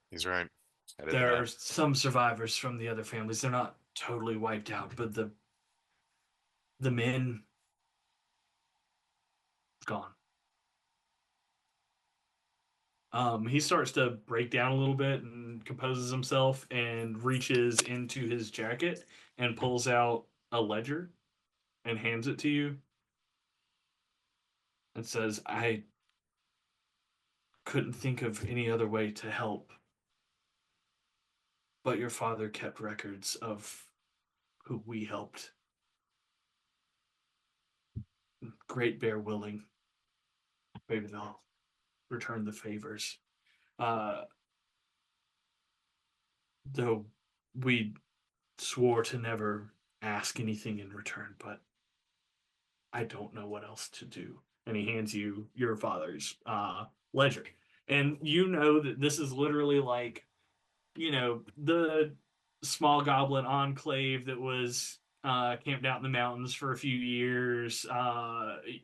He's right. There are some survivors from the other families. They're not totally wiped out, but the men gone. He starts to break down a little bit and composes himself and reaches into his jacket and pulls out a ledger and hands it to you and says, I couldn't think of any other way to help, but your father kept records of who we helped. Great Bear willing. Maybe they'll return the favors. Uh, though we swore to never ask anything in return, but I don't know what else to do. And he hands you your father's ledger. And you know that this is literally like, the small goblin enclave that was camped out in the mountains for a few years.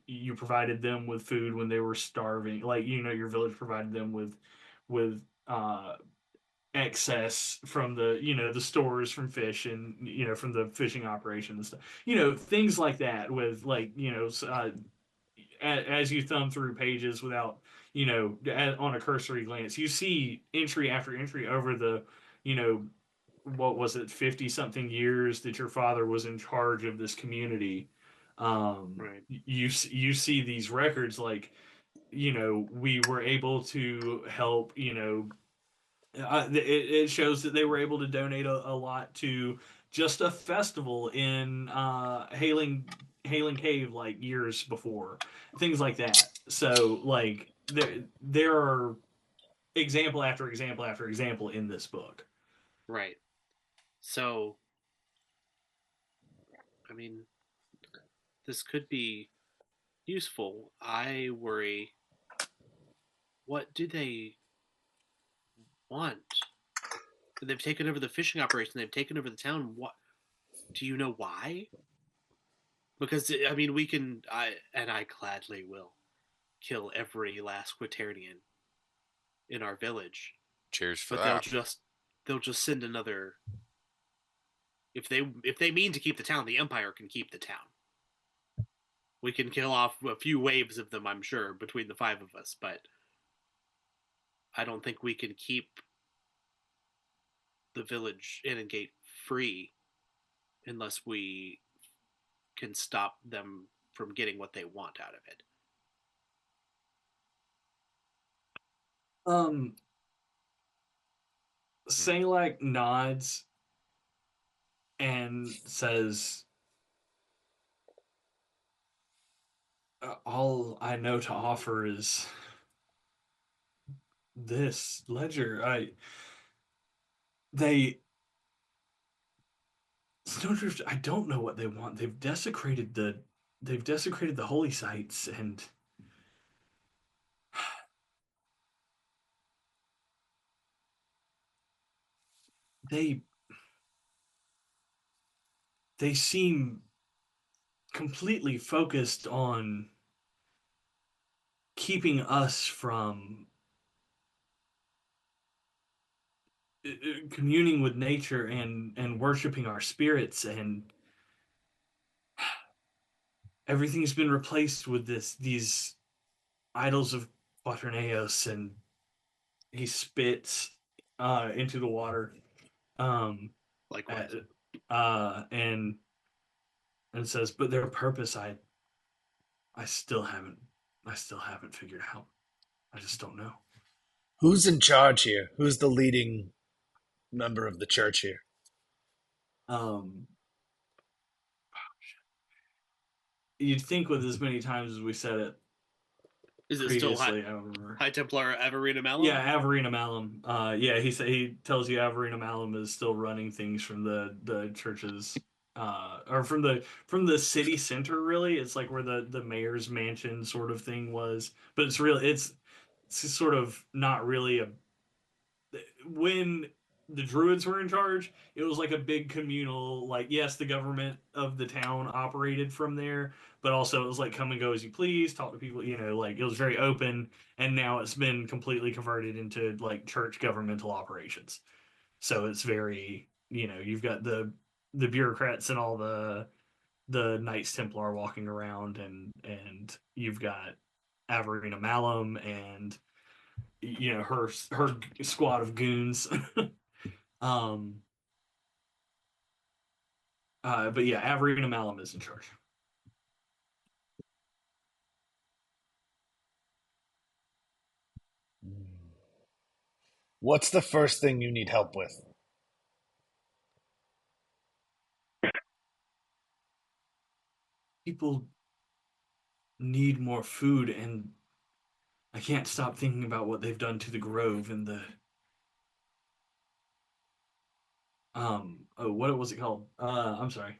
You provided them with food when they were starving. Like, your village provided them with excess from the stores from fish and from the fishing operation and stuff, things like that, with like, as you thumb through pages without, on a cursory glance, you see entry after entry over the, what was it, 50 something years that your father was in charge of this community. Right. You see these records, like, we were able to help, it shows that they were able to donate a lot to just a festival in Hailing Cave, like years before, things like that. So like there are example after example after example in this book. Right. So, I mean, this could be useful. I worry, what do they want? They've taken over the fishing operation. They've taken over the town. What? Do you know why? Because I mean, I gladly will kill every last Quaternian in our village. Cheers for But that. they'll just send another. If they mean to keep the town, the Empire can keep the town. We can kill off a few waves of them, I'm sure, between the 5 of us, but I don't think we can keep the village in and gate free unless we can stop them from getting what they want out of it. Salak nods and says, all I know to offer is this ledger. They Snowdrift, I don't know what they want. They've desecrated the holy sites, and they seem completely focused on keeping us from communing with nature and worshiping our spirits, and everything's been replaced with these idols of Quaternaeus, and he spits into the water. Likewise. And says, but their purpose, I still haven't figured out. I just don't know. Who's in charge here? Who's the leading member of the church here? You'd think with as many times as we said it Is it previously, still I don't remember. High Templar Averina Malum? Yeah, Averina Malum. Yeah, he tells you Averina Malum is still running things from the churches, or from the city center. Really, it's like where the mayor's mansion sort of thing was, but it's sort of not really a. When the druids were in charge, it was like a big communal, like, yes, the government of the town operated from there, but also it was like come and go as you please, talk to people, like it was very open. And now it's been completely converted into like church governmental operations. So it's very, you've got the bureaucrats and all the Knights Templar walking around, and you've got Averina Malum and her squad of goons. um but yeah, Averina Malum is in charge. What's the first thing you need help with? People need more food, and I can't stop thinking about what they've done to the grove and the what was it called? I'm sorry.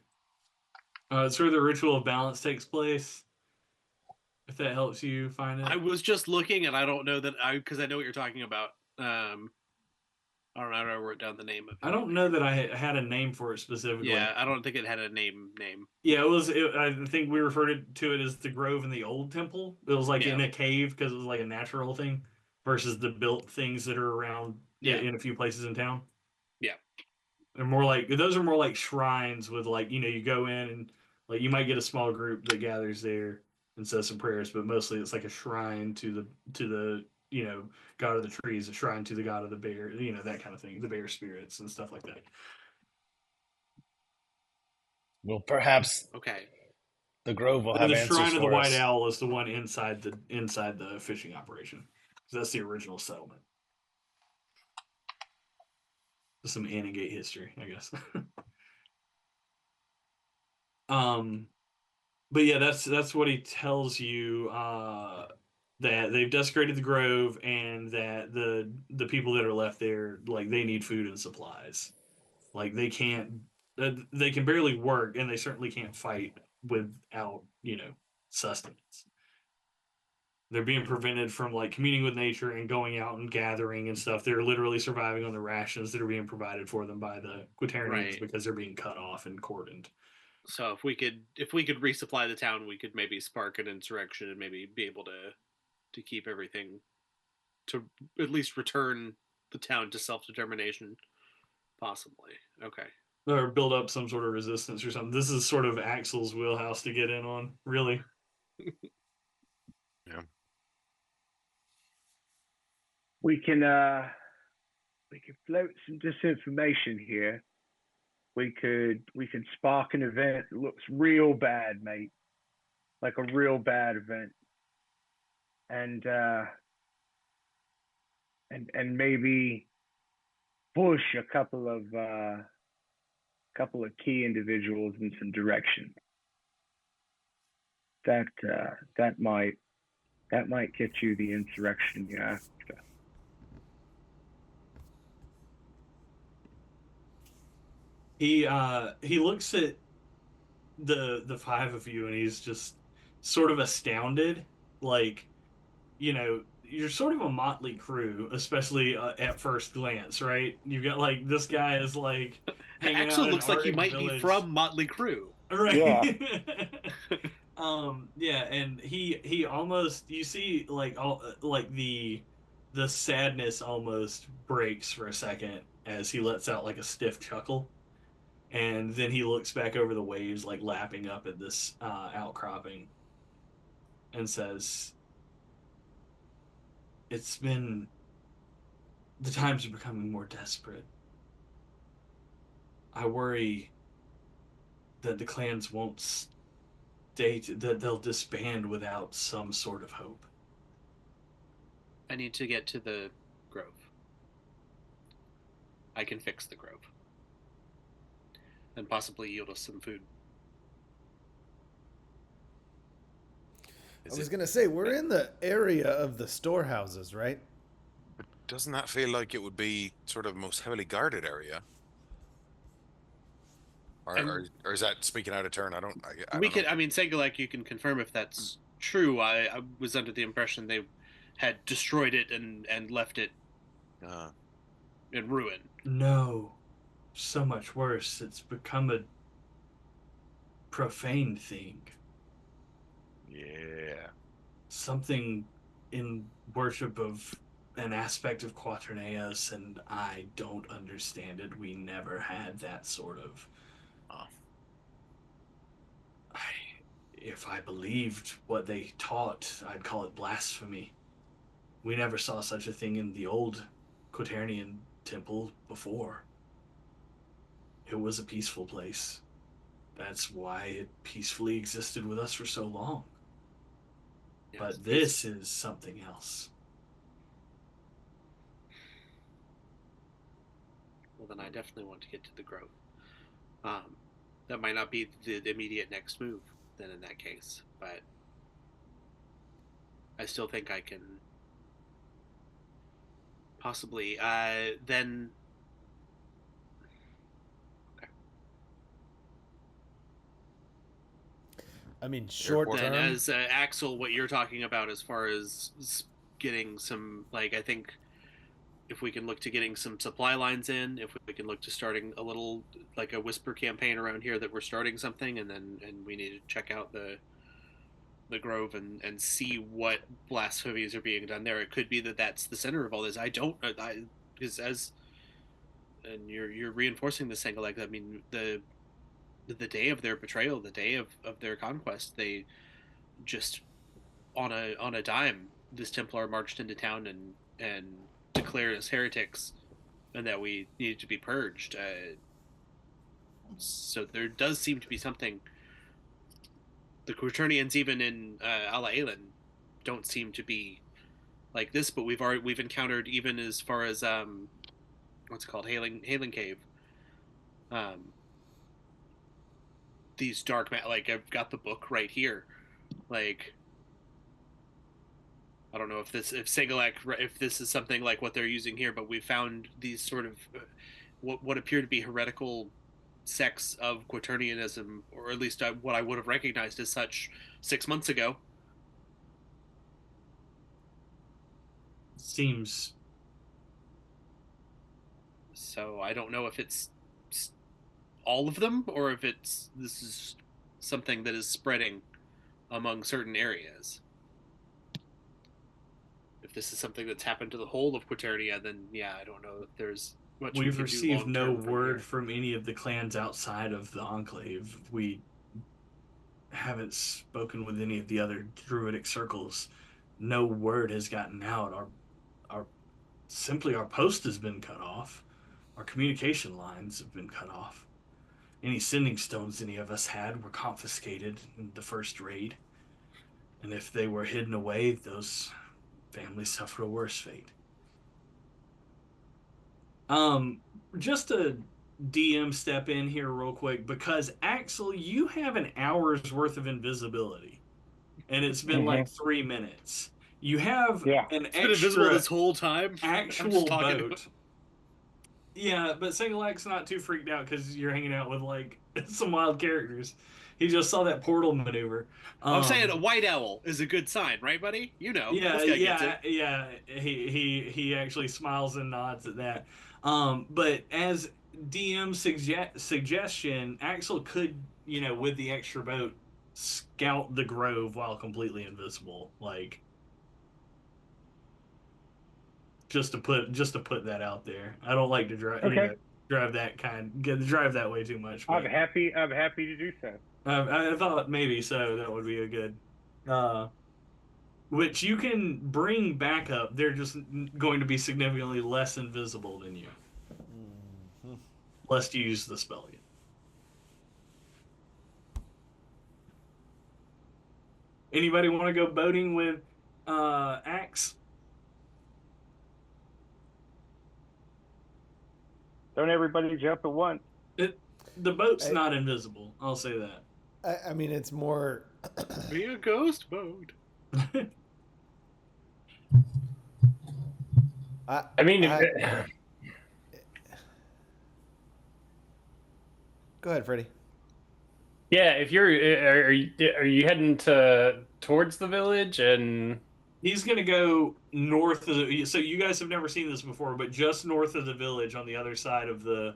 It's where the ritual of balance takes place. If that helps you find it. I was just looking, and I don't know that because I know what you're talking about. I don't know. I wrote down the name of it. I don't know that I had a name for it specifically. Yeah, I don't think it had a name. Yeah, it was. I think we referred to it as the Grove in the Old Temple. It was like in a cave because it was like a natural thing versus the built things that are around in a few places in town. Yeah, they're more like those are more like shrines with like you go in and like you might get a small group that gathers there and says some prayers, but mostly it's like a shrine to the god of the trees, a shrine to the god of the bear, that kind of thing, the bear spirits and stuff like that. Well, perhaps the Grove will have the answers shrine of the for White us. Owl is the one inside the fishing operation. That's the original settlement. Some Annegate history, I guess. But yeah, that's what he tells you. That they've desecrated the grove, and that the people that are left there, like, they need food and supplies. Like they can barely work, and they certainly can't fight without sustenance. They're being prevented from like communing with nature and going out and gathering and stuff. They're literally surviving on the rations that are being provided for them by the Quaternians because they're being cut off and cordoned. So if we could resupply the town, we could maybe spark an insurrection and maybe be able to keep everything, to at least return the town to self-determination, possibly. Okay. Or build up some sort of resistance or something. This is sort of Axel's wheelhouse to get in on, really. Yeah. We can float some disinformation here. We could spark an event that looks real bad, mate. Like a real bad event. And maybe push a couple of key individuals in some direction. That might get you the insurrection you're after. He looks at the five of you, and he's just sort of astounded. Like, you're sort of a motley crew, especially at first glance, right? You've got like this guy is like hanging Axel out looks like he might village. be from Motley Crue. Right. Yeah, and he almost, you see like all like the sadness almost breaks for a second as he lets out like a stiff chuckle, and then he looks back over the waves like lapping up at this outcropping and says, "It's been the times are becoming more desperate. I worry that the clans won't stay, that they'll disband without some sort of hope." I need to get to the grove. I can fix the grove. And possibly yield us some food. I was going to say, we're in the area of the storehouses, right? Doesn't that feel like it would be sort of most heavily guarded area? Or is that speaking out of turn? I don't know. I mean, Sengalek, you can confirm if that's true. I was under the impression they had destroyed it and left it in ruin. No, so much worse. It's become a profane thing. Yeah. Something in worship of an aspect of Quaternaeus, and I don't understand it. We never had that sort of. If I believed what they taught, I'd call it blasphemy. We never saw such a thing in the old Quaternian temple before. It was a peaceful place. That's why it peacefully existed with us for so long. Yes, but this is something else. Well, then I definitely want to get to the grove. That might not be the immediate next move, then, in that case, but I still think I can possibly then. Okay. I mean, short term. Then, as Axel, what you're talking about as far as getting some, like, I think if we can look to getting some supply lines in, if we can look to starting a little, like a whisper campaign around here that we're starting something, and we need to check out the grove and see what blasphemies are being done there. It could be that that's the center of all this. Because and you're reinforcing this angle. Like, I mean, the day of their betrayal, the day of their conquest, they just on a dime, this Templar marched into town and declared us heretics, and that we needed to be purged. So there does seem to be something. The Quaternians, even in Ala Alan, don't seem to be like this. But we've encountered, even as far as what's it called, Hailing Cave. These dark like, I've got the book right here. Like, I don't know if Sengalek, if this is something like what they're using here, but we found these sort of what appear to be heretical sects of Quaternianism, or at least what I would have recognized as such 6 months ago. Seems. So I don't know if it's all of them, or if this is something that is spreading among certain areas. If this is something that's happened to the whole of Quaternia, then yeah, I don't know if there's much. We've received no word from any of the clans outside of the Enclave. We haven't spoken with any of the other druidic circles. No word has gotten out. Our post has been cut off. Our communication lines have been cut off. Any sending stones any of us had were confiscated in the first raid. And if they were hidden away, those families suffer a worse fate. Just a DM step in here real quick, because Axel, you have an hour's worth of invisibility, and it's been like 3 minutes. You have an extra been invisible this whole time. Actual boat. Yeah, but Sengalek's not too freaked out because you're hanging out with like some wild characters. He just saw that portal maneuver. I'm saying a white owl is a good sign, right, buddy? You know. Yeah. He actually smiles and nods at that. But as DM suggestion, Axel could with the extra boat, scout the grove while completely invisible, like just to put that out there. I don't like to drive, Okay. drive that way too much. I'm But happy to do so. I thought maybe so that would be a good, which you can bring back up. They're just going to be significantly less invisible than you, lest you use the spell again. Anybody want to go boating with Axe? Don't everybody jump at once. The boat's not invisible. I'll say that. I mean, it's more. Be a ghost boat. I mean, Go ahead, Freddie. yeah, if you're are you heading towards the village? And he's gonna go north of the. So you guys have never seen this before, but just north of the village, on the other side of the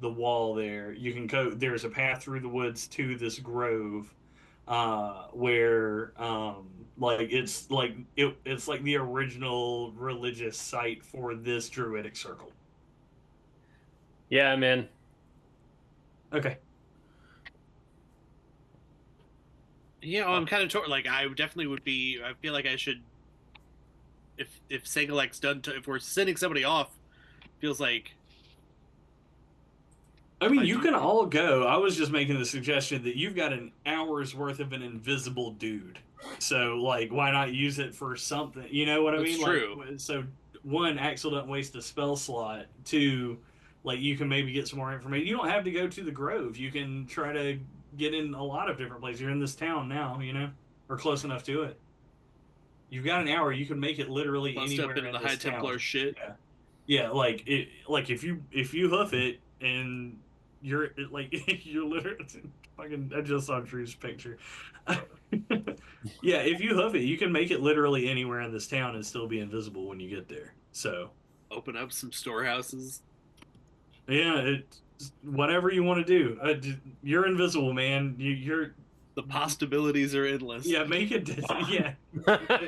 wall, there you can go. There's a path through the woods to this grove, where like it's like the original religious site for this druidic circle. yeah, I'm in. Okay. Yeah, I'm kind of torn. Like, I definitely would be. I feel like I should. If Sagalek's done, if we're sending somebody off, feels like. I mean, you can all go. I was just making the suggestion that you've got an hour's worth of an invisible dude. So, like, why not use it for something? You know what I mean? That's true. Like, so, one, Axel doesn't waste a spell slot. Two, like, you can maybe get some more information. You don't have to go to the Grove. You can try to get in a lot of different places. You're in this town now, or close enough to it. You've got an hour. You can make it literally Bust anywhere up into in the this High town. Templar shit. Yeah, like if you hoof it and you're literally fucking. I just saw Drew's picture. Yeah, if you hoof it, you can make it literally anywhere in this town and still be invisible when you get there. So Open up some storehouses. yeah, whatever you want to do. You're invisible, man. You're The possibilities are endless. yeah. Make it yeah.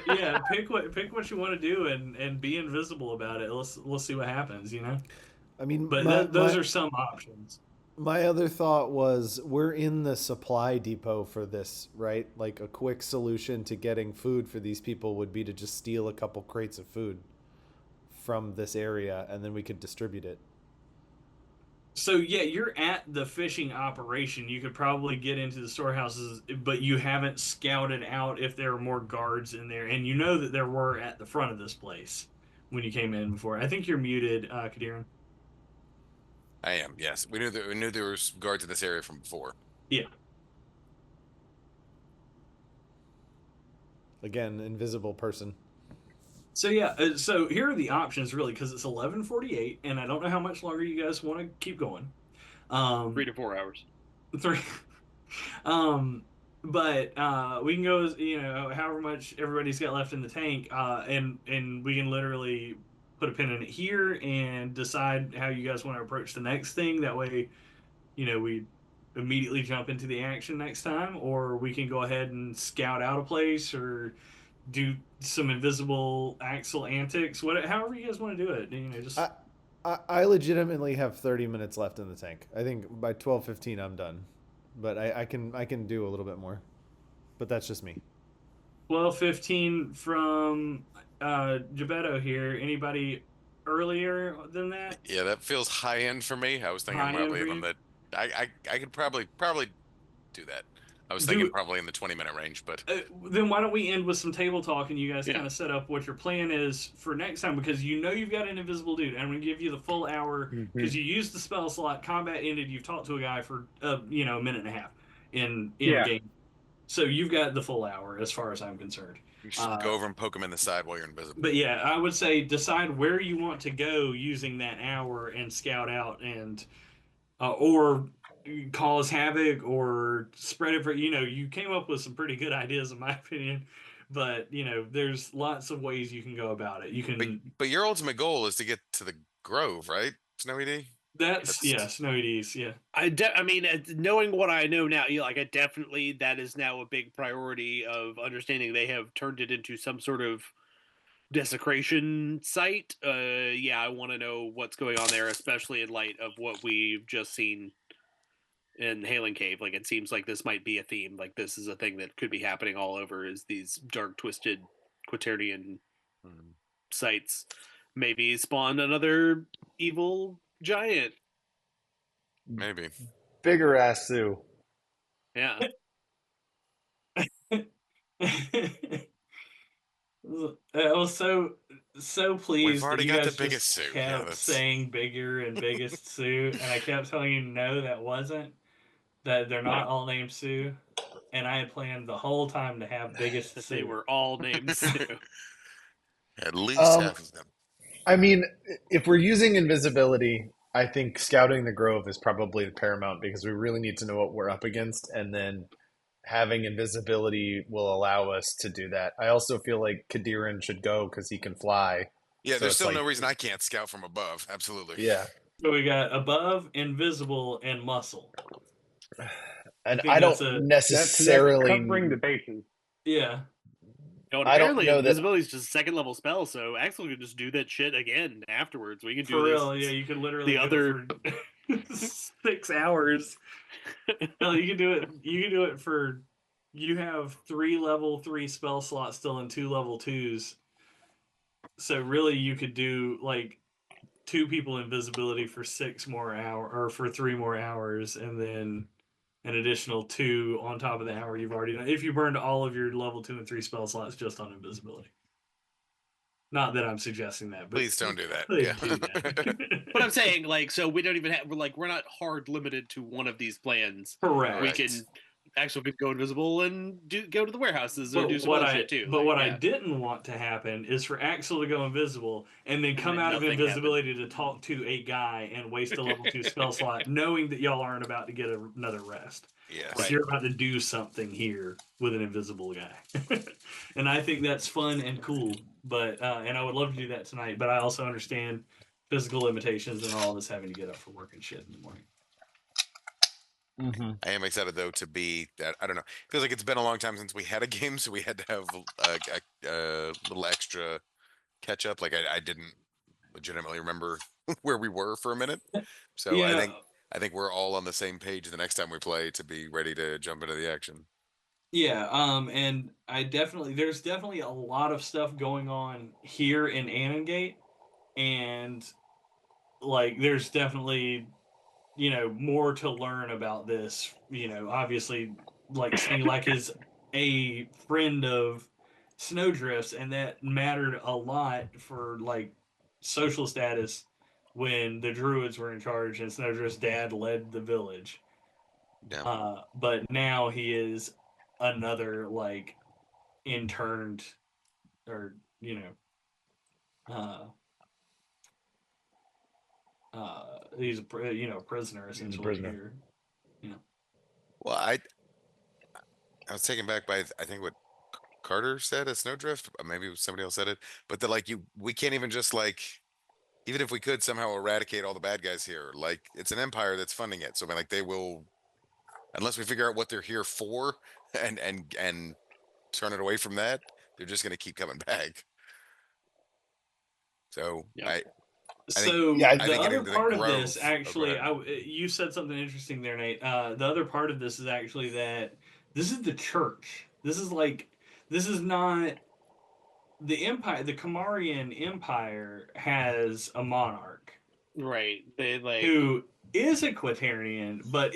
Yeah, pick what you want to do and be invisible about it. Let's see what happens. I mean, But those are some options. My other thought was we're in the supply depot for this, right? Like a quick solution to getting food for these people would be to just steal a couple crates of food from this area and then we could distribute it. So yeah, you're at the fishing operation. You could probably get into the storehouses, but you haven't scouted out if there are more guards in there. And you know that there were at the front of this place when you came in before. I think you're muted, Kadiran. I am. Yes, we knew there was guards in this area from before. Yeah. Again, invisible person. So yeah, so here are the options really, because it's 11:48, and I don't know how much longer you guys want to keep going. 3 to 4 hours. 3. But we can go, however much everybody's got left in the tank, and we can literally put a pin in it here and decide how you guys want to approach the next thing. That way, we immediately jump into the action next time, or we can go ahead and scout out a place or do some invisible Axel antics. However you guys want to do it. Just. I legitimately have 30 minutes left in the tank. I think by 12:15 I'm done, but I can do a little bit more, but that's just me. 12:15 from Gebetto here. Anybody earlier than that? Yeah, that feels high end for me. I was thinking probably on the. I could probably do that. I was thinking probably in the 20-minute range, but then why don't we end with some table talk and you guys kind of set up what your plan is for next time, because you've got an invisible dude. I'm going to give you the full hour because you used the spell slot. Combat ended. You've talked to a guy for a minute and a half in game, so you've got the full hour as far as I'm concerned. you should go over and poke him in the side while you're invisible. But yeah, I would say decide where you want to go using that hour and scout out and or cause havoc or spread it for, you came up with some pretty good ideas in my opinion, but there's lots of ways you can go about it. You can but your ultimate goal is to get to the Grove, right, Snowy D? That's Snowy D's, yeah. I mean, knowing what I know now, like I definitely that is now a big priority of understanding they have turned it into some sort of desecration site. Yeah, I want to know what's going on there, especially in light of what we've just seen in Hailing Cave. Like, it seems like this might be a theme. Like, this is a thing that could be happening all over. Is these dark, twisted Quaternion sites maybe spawn another evil giant? Maybe. Bigger ass Sue. Yeah. I was so pleased that already you got the guys biggest just suit. Yeah, kept that's saying bigger and biggest Sue, and I kept telling you no, that wasn't. That they're not all named Sue, and I had planned the whole time to have biggest That they Sue. were all named Sue. at least half of them. I mean, if we're using invisibility, I think scouting the grove is probably the paramount because we really need to know what we're up against, and then having invisibility will allow us to do that. I also feel like Kadiran should go because he can fly. Yeah, So there's it's still like, no reason I can't scout from above. Absolutely. yeah. So we got above, invisible, and muscle. And think I that's don't a- That's necessarily. covering the bases. Yeah. Oh, and I don't apparently know that- invisibility is just a second level spell, so Axel could just do that shit again afterwards. We can For do real, this. yeah, you could literally the do it for 6 hours. No, you can do it. You can do it for. You have 3 level 3 spell slots still and 2 level 2s. So really, you could do like 2 people invisibility for 6 more hour or for 3 more hours, and then an additional 2 on top of the hour you've already done. If you burned all of your level 2 and 3 spell slots just on invisibility. Not that I'm suggesting that, but Please don't do that. could Yeah. do that. But I'm saying, like, so we don't even have. We're not hard limited to one of these plans. Correct. We can actually could go invisible and go to the warehouses or do some what other I shit too. but Like, what I yeah. didn't want to happen is for Axel to go invisible and then come then out of nothing invisibility to talk to a guy and waste a level 2 spell slot, knowing that y'all aren't about to get another rest. Yes. Because you're about to do something here with an invisible guy. And I think that's fun and cool. But and I would love to do that tonight. But I also understand physical limitations and all of us having to get up for work and shit in the morning. Mhm. I am excited though to be that. I don't know. Feels like it's been a long time since we had a game, so we had to have a little extra catch up. Like I didn't legitimately remember where we were for a minute. So Yeah. I think we're all on the same page the next time we play to be ready to jump into the action. Yeah, and there's definitely a lot of stuff going on here in Annengate, and like there's definitely more to learn about this. Obviously, like Sneelak is a friend of Snowdrift's, and that mattered a lot for like social status when the Druids were in charge and Snowdrift's dad led the village. Yeah. But now he is another like interned or he's a prisoner essentially prisoner. here. Well, I was taken back by I think what Carter said at Snowdrift. Maybe somebody else said it, but that like we can't even just like even if we could somehow eradicate all the bad guys here. Like it's an empire that's funding it, so I mean, like they will unless we figure out what they're here for and turn it away from that, they're just going to keep coming back. So Yeah. So Yeah, I the think other getting to the part of grove- this, oh, go actually, ahead. you said something interesting there, Nate. The other part of this is actually that this is the church. This is not the empire. The Kamarian Empire has a monarch Right. They like who is a Quaternion, but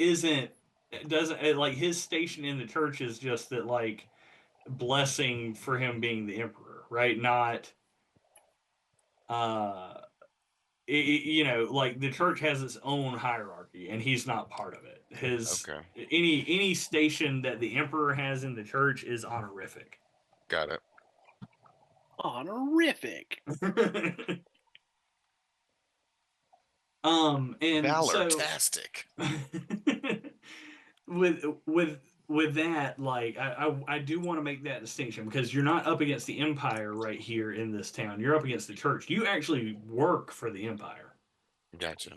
doesn't like his station in the church is just that like blessing for him being the emperor, right? Not like the church has its own hierarchy and he's not part of it. Okay, Any station that the emperor has in the church is honorific. got it. honorific. And Valor-tastic. with that, like I do want to make that distinction because you're not up against the empire right here in this town. You're up against the church. You actually work for the empire. Gotcha.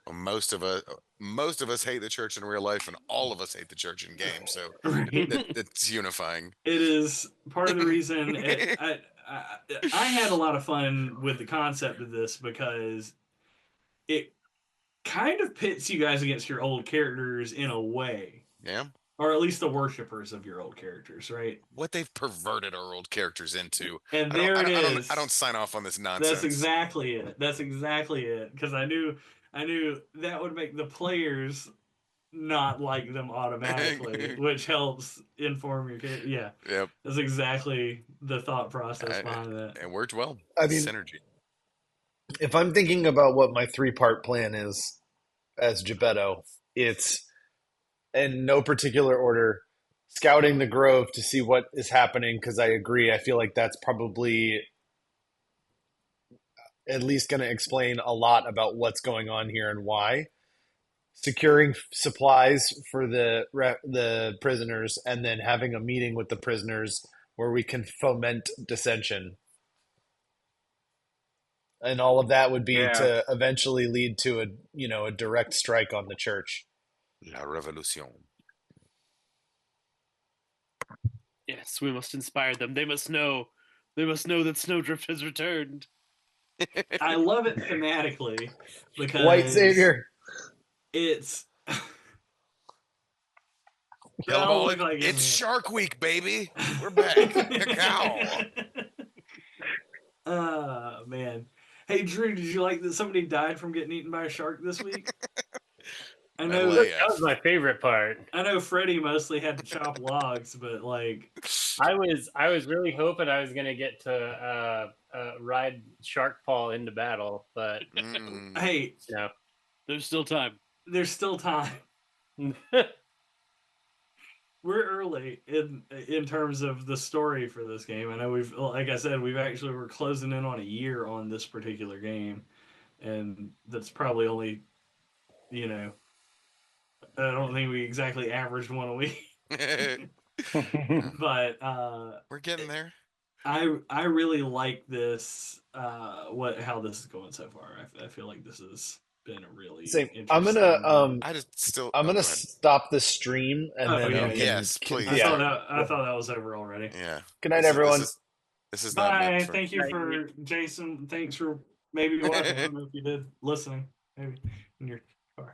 Well, most of us hate the church in real life, and all of us hate the church in games. So Right. it's unifying. It is part of the reason I had a lot of fun with the concept of this because it kind of pits you guys against your old characters in a way, Yeah. or at least the worshippers of your old characters, right? What they've perverted our old characters into. And there it is. I don't sign off on this nonsense. That's exactly it. That's exactly it. Because I knew that would make the players not like them automatically, which helps inform your character. Yeah. Yep. That's exactly the thought process behind that. It worked well. I mean, synergy. If I'm thinking about what my 3-part plan is as Gebetto, it's in no particular order scouting the grove to see what is happening, because I agree. I feel like that's probably at least going to explain a lot about what's going on here and why. Securing supplies for the prisoners, and then having a meeting with the prisoners where we can foment dissension. And all of that would be to eventually lead to a direct strike on the church. La Revolution. Yes, we must inspire them. They must know. They must know that Snowdrift has returned. I love it thematically because White Savior. It's It's Shark Week, baby. We're back. Man. Hey, Drew, did you like that somebody died from getting eaten by a shark this week? I know that was my favorite part. I know Freddie mostly had to chop logs, but I was really hoping I was gonna get to ride Shark Paw into battle, but hey, there's still time. There's still time. We're early in terms of the story for this game. I know like I said, we're closing in on a year on this particular game, and that's probably only, I don't think we exactly averaged one a week. But we're getting there. I really like this. How this is going so far. I feel like this has been a really interesting. I'm gonna I'm gonna stop the stream and then yes, please. I thought that was over already. Yeah. Good night, everyone. This is bye. Thank you for Jason. Thanks for maybe watching. I don't know if you did listening. Maybe in your